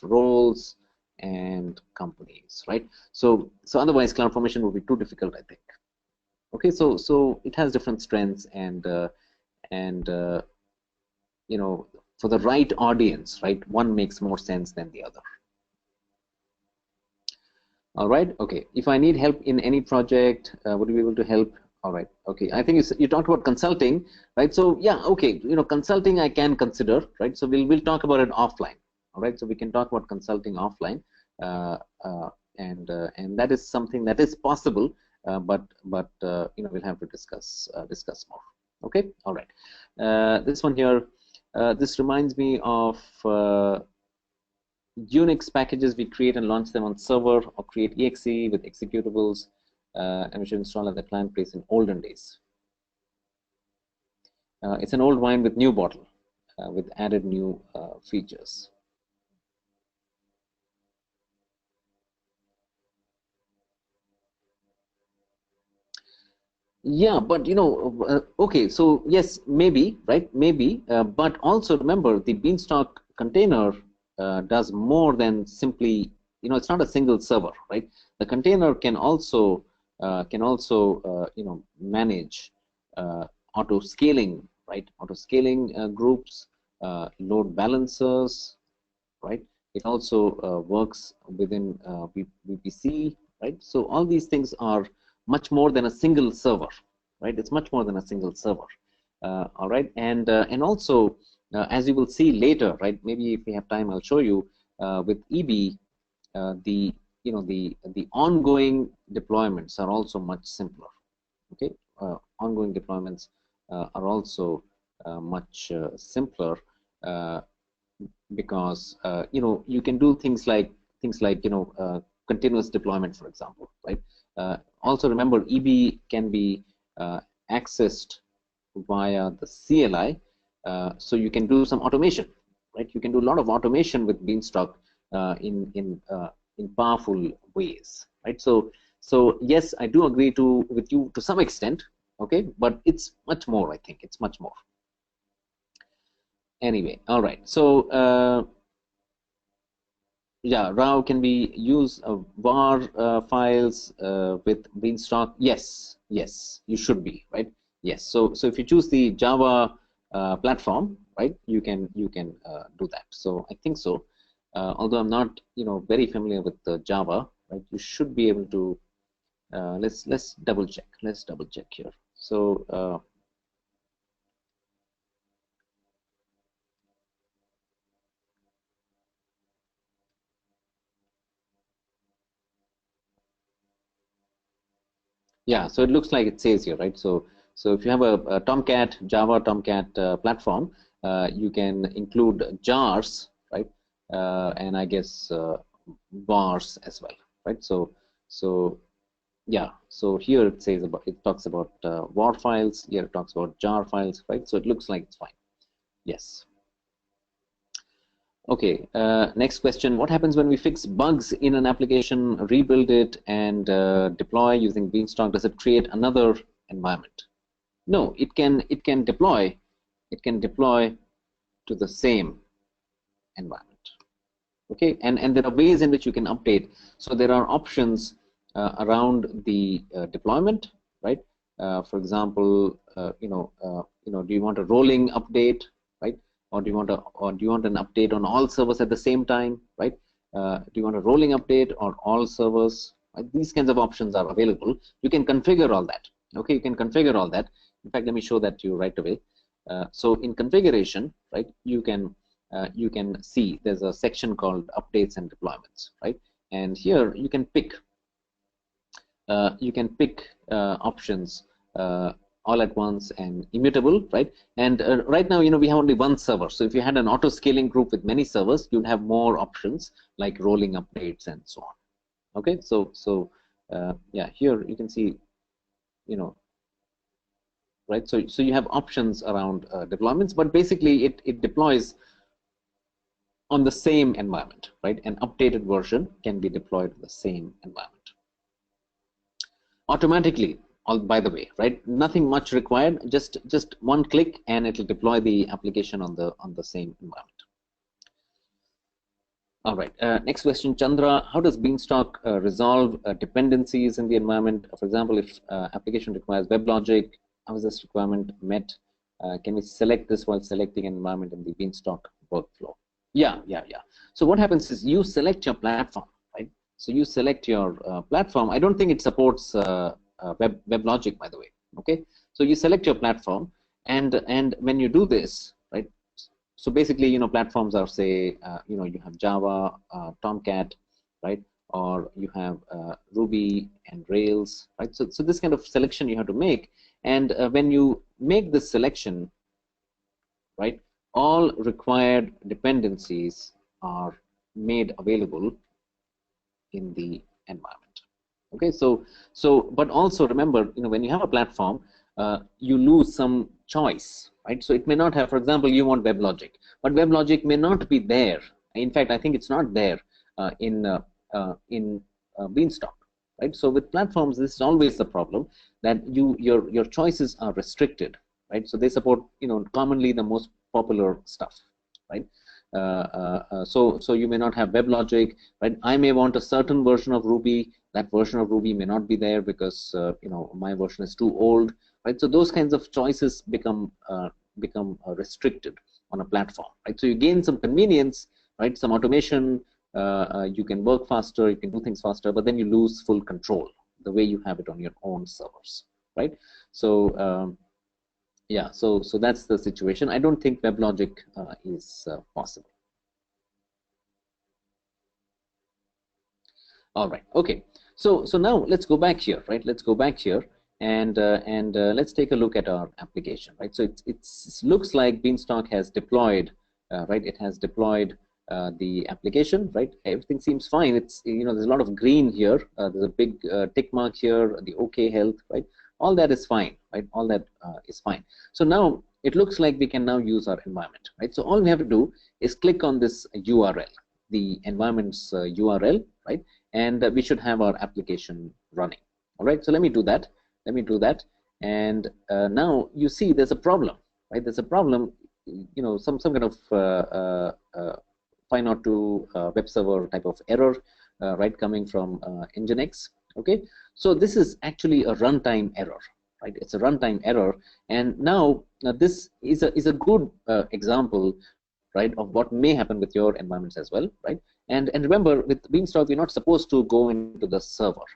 roles and companies, right? So otherwise CloudFormation would be too difficult, I think. Okay, so it has different strengths, and for the right audience, right, one makes more sense than the other. All right. Okay. If I need help in any project, would you be able to help? All right. Okay. I think you talked about consulting, right? So yeah. Okay. Consulting I can consider, right? So we'll talk about it offline. All right. So we can talk about consulting offline, and that is something that is possible, but we'll have to discuss more. Okay. All right. This one here. This reminds me of Unix packages. We create and launch them on server, or create exe with executables, and we should install at the client place in olden days. It's an old wine with new bottle, with added new features. Yeah, but okay, so yes, maybe, right? Maybe, but also remember the Beanstalk container does more than simply, it's not a single server, right? The container can also manage auto scaling, right? Auto scaling groups, load balancers, right? It also works within VPC, right? So all these things are much more than a single server, right? It's much more than a single server. All right, and also as you will see later, right? Maybe if we have time, I'll show you with EB, the ongoing deployments are also much simpler. Okay, ongoing deployments are also much simpler. Because you can do things like continuous deployment, for example, right? Also remember, EB can be accessed via the CLI, so you can do some automation, right? You can do a lot of automation with Beanstalk in powerful ways, right? So yes, I do agree with you to some extent, okay, but it's much more. I think it's much more. Anyway, all right. So yeah, RAW can be use var files with Beanstalk. Yes, you should be, right? Yes. So if you choose the Java platform, right, you can do that. So I think so. although I'm not, very familiar with Java, right? You should be able to. Let's double check. Let's double check here. So yeah, so it looks like it says here, right? So if you have a Tomcat, Java Tomcat platform, you can include jars, right? And I guess vars as well, right? So yeah, so here it says about, it talks about var files. Here it talks about jar files, right? So it looks like it's fine. Yes. Okay, next question. What happens when we fix bugs in an application, rebuild it, and deploy using Beanstalk? Does it create another environment? No, it can deploy to the same environment. Okay, and there are ways in which you can update. So there are options around the deployment, right? For example, do you want a rolling update, right? Or do you want an update on all servers at the same time, right? Do you want a rolling update on all servers? Right? These kinds of options are available. You can configure all that. Okay, you can configure all that. In fact, let me show that to you right away. So in configuration, right, you can see there's a section called updates and deployments, right? And here you can pick options all at once and immutable, right? And right now, we have only one server. So if you had an auto scaling group with many servers, you'd have more options like rolling updates and so on. Okay, so yeah, here you can see, right? So you have options around deployments, but basically it deploys on the same environment, right? An updated version can be deployed in the same environment automatically. All, by the way, right? Nothing much required. Just one click, and it'll deploy the application on the same environment. All right. Next question, Chandra. How does Beanstalk resolve dependencies in the environment? For example, if application requires WebLogic, how is this requirement met? Can we select this while selecting an environment in the Beanstalk workflow? Yeah. So what happens is you select your platform, right? So you select your platform. I don't think it supports WebLogic, by the way. Okay. So you select your platform, and when you do this, right? So basically, platforms are, say, you have Java, Tomcat, right? Or you have Ruby and Rails, right? So this kind of selection you have to make, and when you make this selection, right, all required dependencies are made available in the environment. Okay, so but also remember, when you have a platform, you lose some choice, right? So it may not have, for example, you want WebLogic, but WebLogic may not be there. In fact, I think it's not there in Beanstalk, right? So with platforms, this is always the problem, that your choices are restricted, right? So they support, commonly the most popular stuff, right? So you may not have WebLogic, right? I may want a certain version of Ruby. That version of Ruby may not be there because my version is too old, right? So those kinds of choices become restricted on a platform, right? So you gain some convenience, right? Some automation. You can work faster, you can do things faster, but then you lose full control the way you have it on your own servers, right? So yeah, so that's the situation. I don't think WebLogic is possible. All right. Okay. So now let's go back here, right? Let's go back here and let's take a look at our application, right? So it looks like Beanstalk has deployed, right? It has deployed the application, right? Everything seems fine. It's, there's a lot of green here. There's a big tick mark here. The OK health, right? All that is fine, right? All that is fine. So now it looks like we can now use our environment, right? So all we have to do is click on this URL, the environment's URL, right? And we should have our application running. All right, so let me do that. And now you see there's a problem, right? There's a problem, some kind of 502 web server type of error, right, coming from Nginx. Okay, so this is actually a runtime error, right? It's a runtime error, and now this is a good example right, of what may happen with your environments as well, right? And remember, with Beanstalk, we're not supposed to go into the server,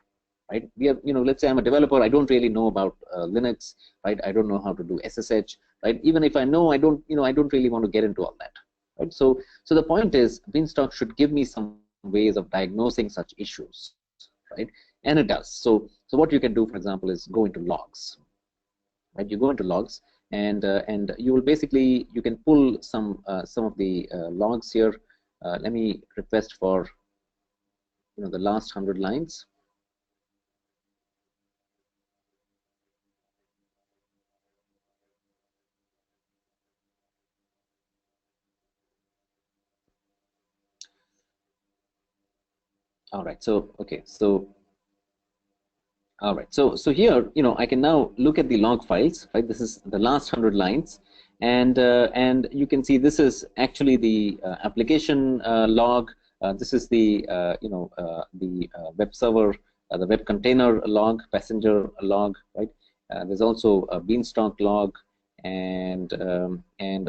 right? We are, let's say I'm a developer, I don't really know about Linux, right? I don't know how to do SSH, right? Even if I know, I don't really want to get into all that, right? So the point is, Beanstalk should give me some ways of diagnosing such issues, right? And it does. So what you can do, for example, is go into logs, right? You go into logs, and you will basically, you can pull some of the logs here. Let me request for the last 100 lines. All right. So okay. So all right. So here, I can now look at the log files. Right. This is the last 100 lines, and you can see this is actually the application log. This is the web server, the web container log, passenger log. Right. There's also a Beanstalk log, and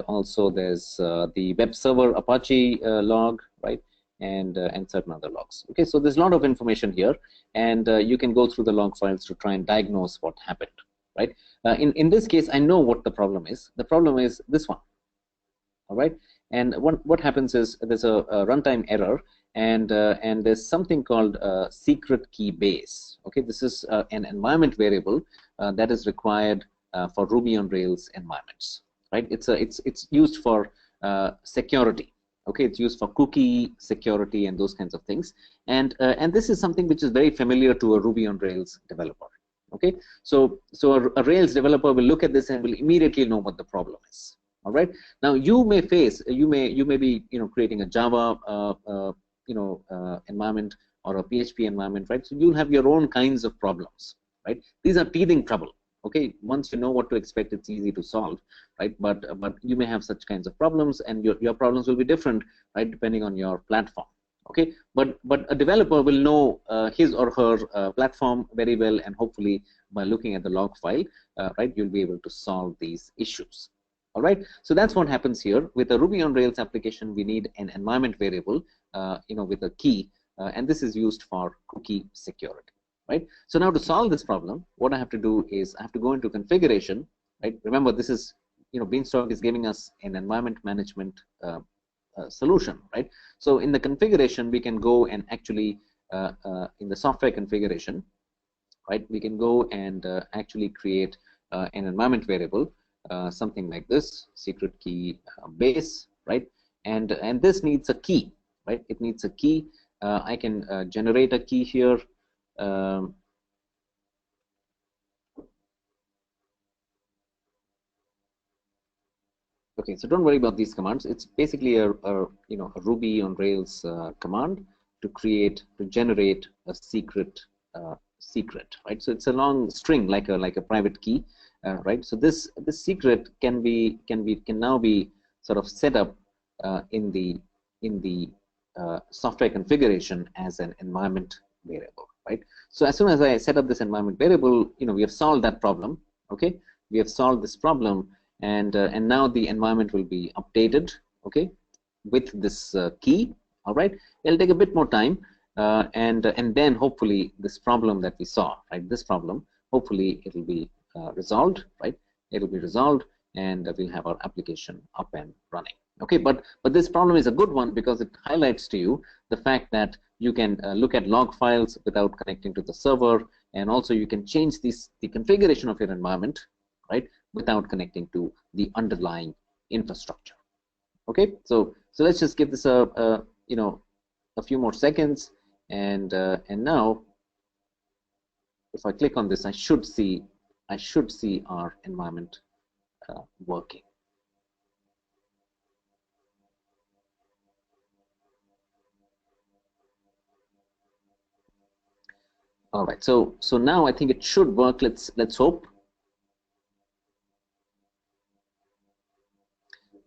also there's the web server Apache log. Right. And certain other logs. Okay, so there's a lot of information here, and you can go through the log files to try and diagnose what happened, right? In this case, I know what the problem is. The problem is this one, all right? And what happens is there's a runtime error, and there's something called secret key base. Okay, this is an environment variable that is required for Ruby on Rails environments, right? It's used for security. Okay, it's used for cookie security and those kinds of things, and this is something which is very familiar to a Ruby on Rails developer. Okay, so a Rails developer will look at this and will immediately know what the problem is. All right. Now you may be creating a Java environment or a PHP environment, right? So you'll have your own kinds of problems, right? These are teething trouble. Okay, once you know what to expect, it's easy to solve, right? But you may have such kinds of problems, and your problems will be different, right, depending on your platform. Okay, but a developer will know his or her platform very well, and hopefully by looking at the log file, right, you'll be able to solve these issues. All right, so that's what happens here. With a Ruby on Rails application, we need an environment variable, with a key, and this is used for cookie security. Right. So now to solve this problem, what I have to do is I have to go into configuration. Right. Remember, this is Beanstalk is giving us an environment management solution. Right. So in the configuration, we can go and actually in the software configuration, right, we can go and actually create an environment variable, something like this, secret key base. Right. And this needs a key. Right. It needs a key. I can generate a key here. Okay, so don't worry about these commands. It's basically a Ruby on Rails command to generate a secret, right? So it's a long string like a private key, right? So this secret can now be sort of set up in the software configuration as an environment variable, right? So as soon as I set up this environment variable, we have solved that problem. Okay, we have solved this problem, and now the environment will be updated. Okay, with this key. All right, it'll take a bit more time, and then hopefully this problem that we saw, right? This problem, hopefully it'll be resolved, right? It'll be resolved, and we'll have our application up and running. Okay, but this problem is a good one because it highlights to you the fact that you can look at log files without connecting to the server, and also you can change the configuration of your environment, right, without connecting to the underlying infrastructure. Okay, so let's just give this a few more seconds, and now if I click on this, I should see our environment working. All right, so now I think it should work. Let's hope.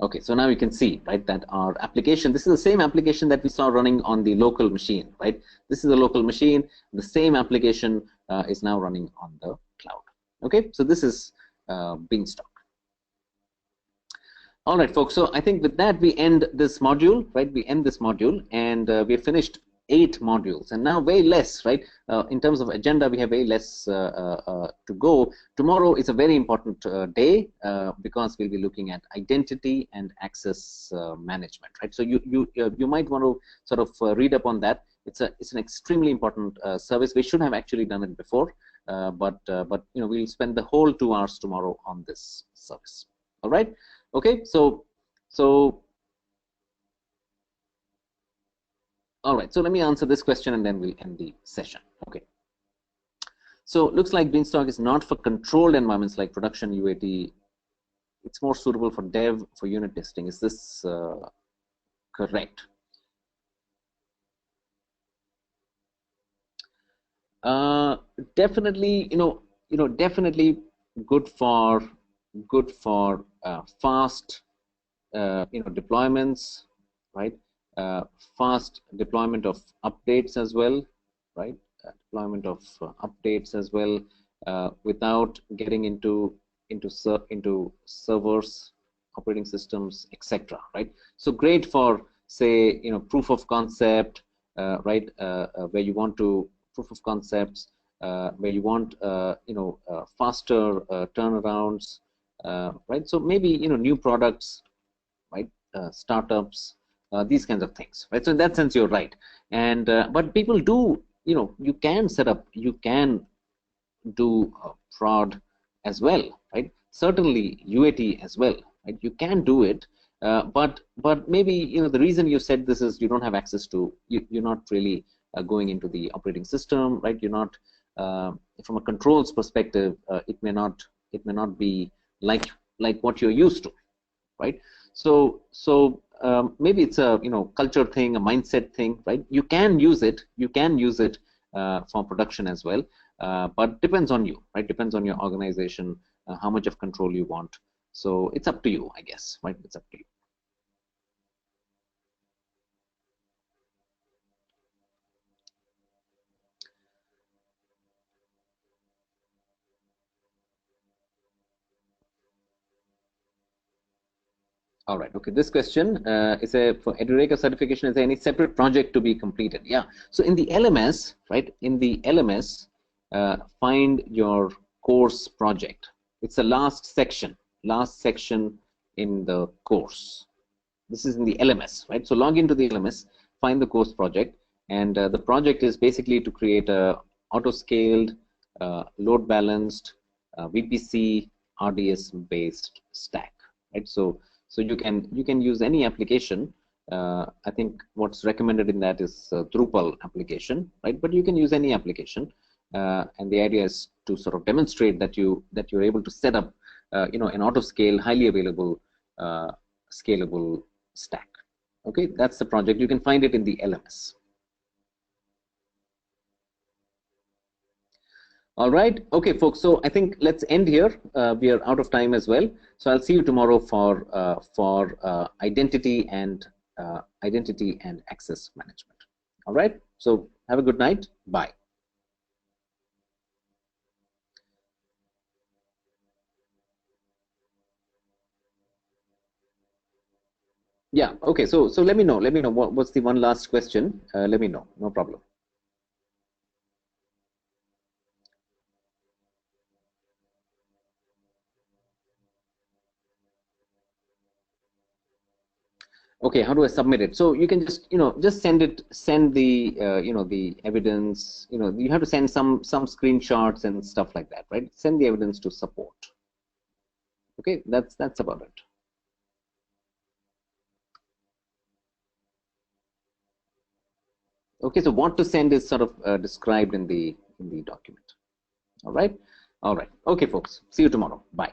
Okay, so now you can see, right, that our application, this is the same application that we saw running on the local machine, right? This is a local machine. The same application is now running on the cloud. Okay, so this is Beanstalk. All right, folks. So I think with that we end this module, right? We end this module, and we have finished 8 modules, and now way less, right? In terms of agenda, we have way less to go. Tomorrow is a very important day because we'll be looking at identity and access management, right? So you might want to sort of read up on that. It's an extremely important service. We should have actually done it before, but you know, we'll spend the whole 2 hours tomorrow on this service. All right. Okay, so all right, so let me answer this question and then we'll end the session. Okay, so looks like Beanstalk is not for controlled environments like production UAT. It's more suitable for dev, for unit testing. Is this correct? Definitely, definitely good for fast deployments, right? Fast deployment of updates as well, right? Deployment of updates as well, without getting into servers, operating systems, etc. Right? So great for, say, proof of concept, right? Where you want to proof of concepts, where you want faster turnarounds, right? So maybe new products, right? Startups, these kinds of things, right? So in that sense, you're right. And but people do, you can set up, you can do fraud as well, right? Certainly UAT as well, right? You can do it, but maybe the reason you said this is you don't have access to, you're not really going into the operating system, right? You're not from a controls perspective, it may not be like what you're used to, right? So maybe it's a culture thing, a mindset thing, right? You can use it for production as well, but depends on you, right? Depends on your organization, how much of control you want. So it's up to you, I guess, right? It's up to you. All right. Okay. This question is for Edureka certification. Is there any separate project to be completed? Yeah. So in the LMS, right? In the LMS, find your course project. It's the last section in the course. This is in the LMS, right? So log into the LMS, find the course project, and the project is basically to create a auto-scaled, load balanced, VPC RDS based stack, right? So you can use any application. I think what's recommended in that is Drupal application, right? But you can use any application, and the idea is to sort of demonstrate that you're able to set up, an auto-scale, highly available, scalable stack. Okay, that's the project. You can find it in the LMS. All right. Okay, folks. So I think let's end here. We are out of time as well. So I'll see you tomorrow for identity and access management. All right. So have a good night. Bye. Yeah. Okay. So let me know. What's the one last question. Let me know. No problem. Okay, how do I submit it? So you can just send the the evidence. You have to send some screenshots and stuff like that, right? Send the evidence to support. Okay, that's about it. Okay, so what to send is sort of described in the document. All right. Okay, folks. See you tomorrow. Bye.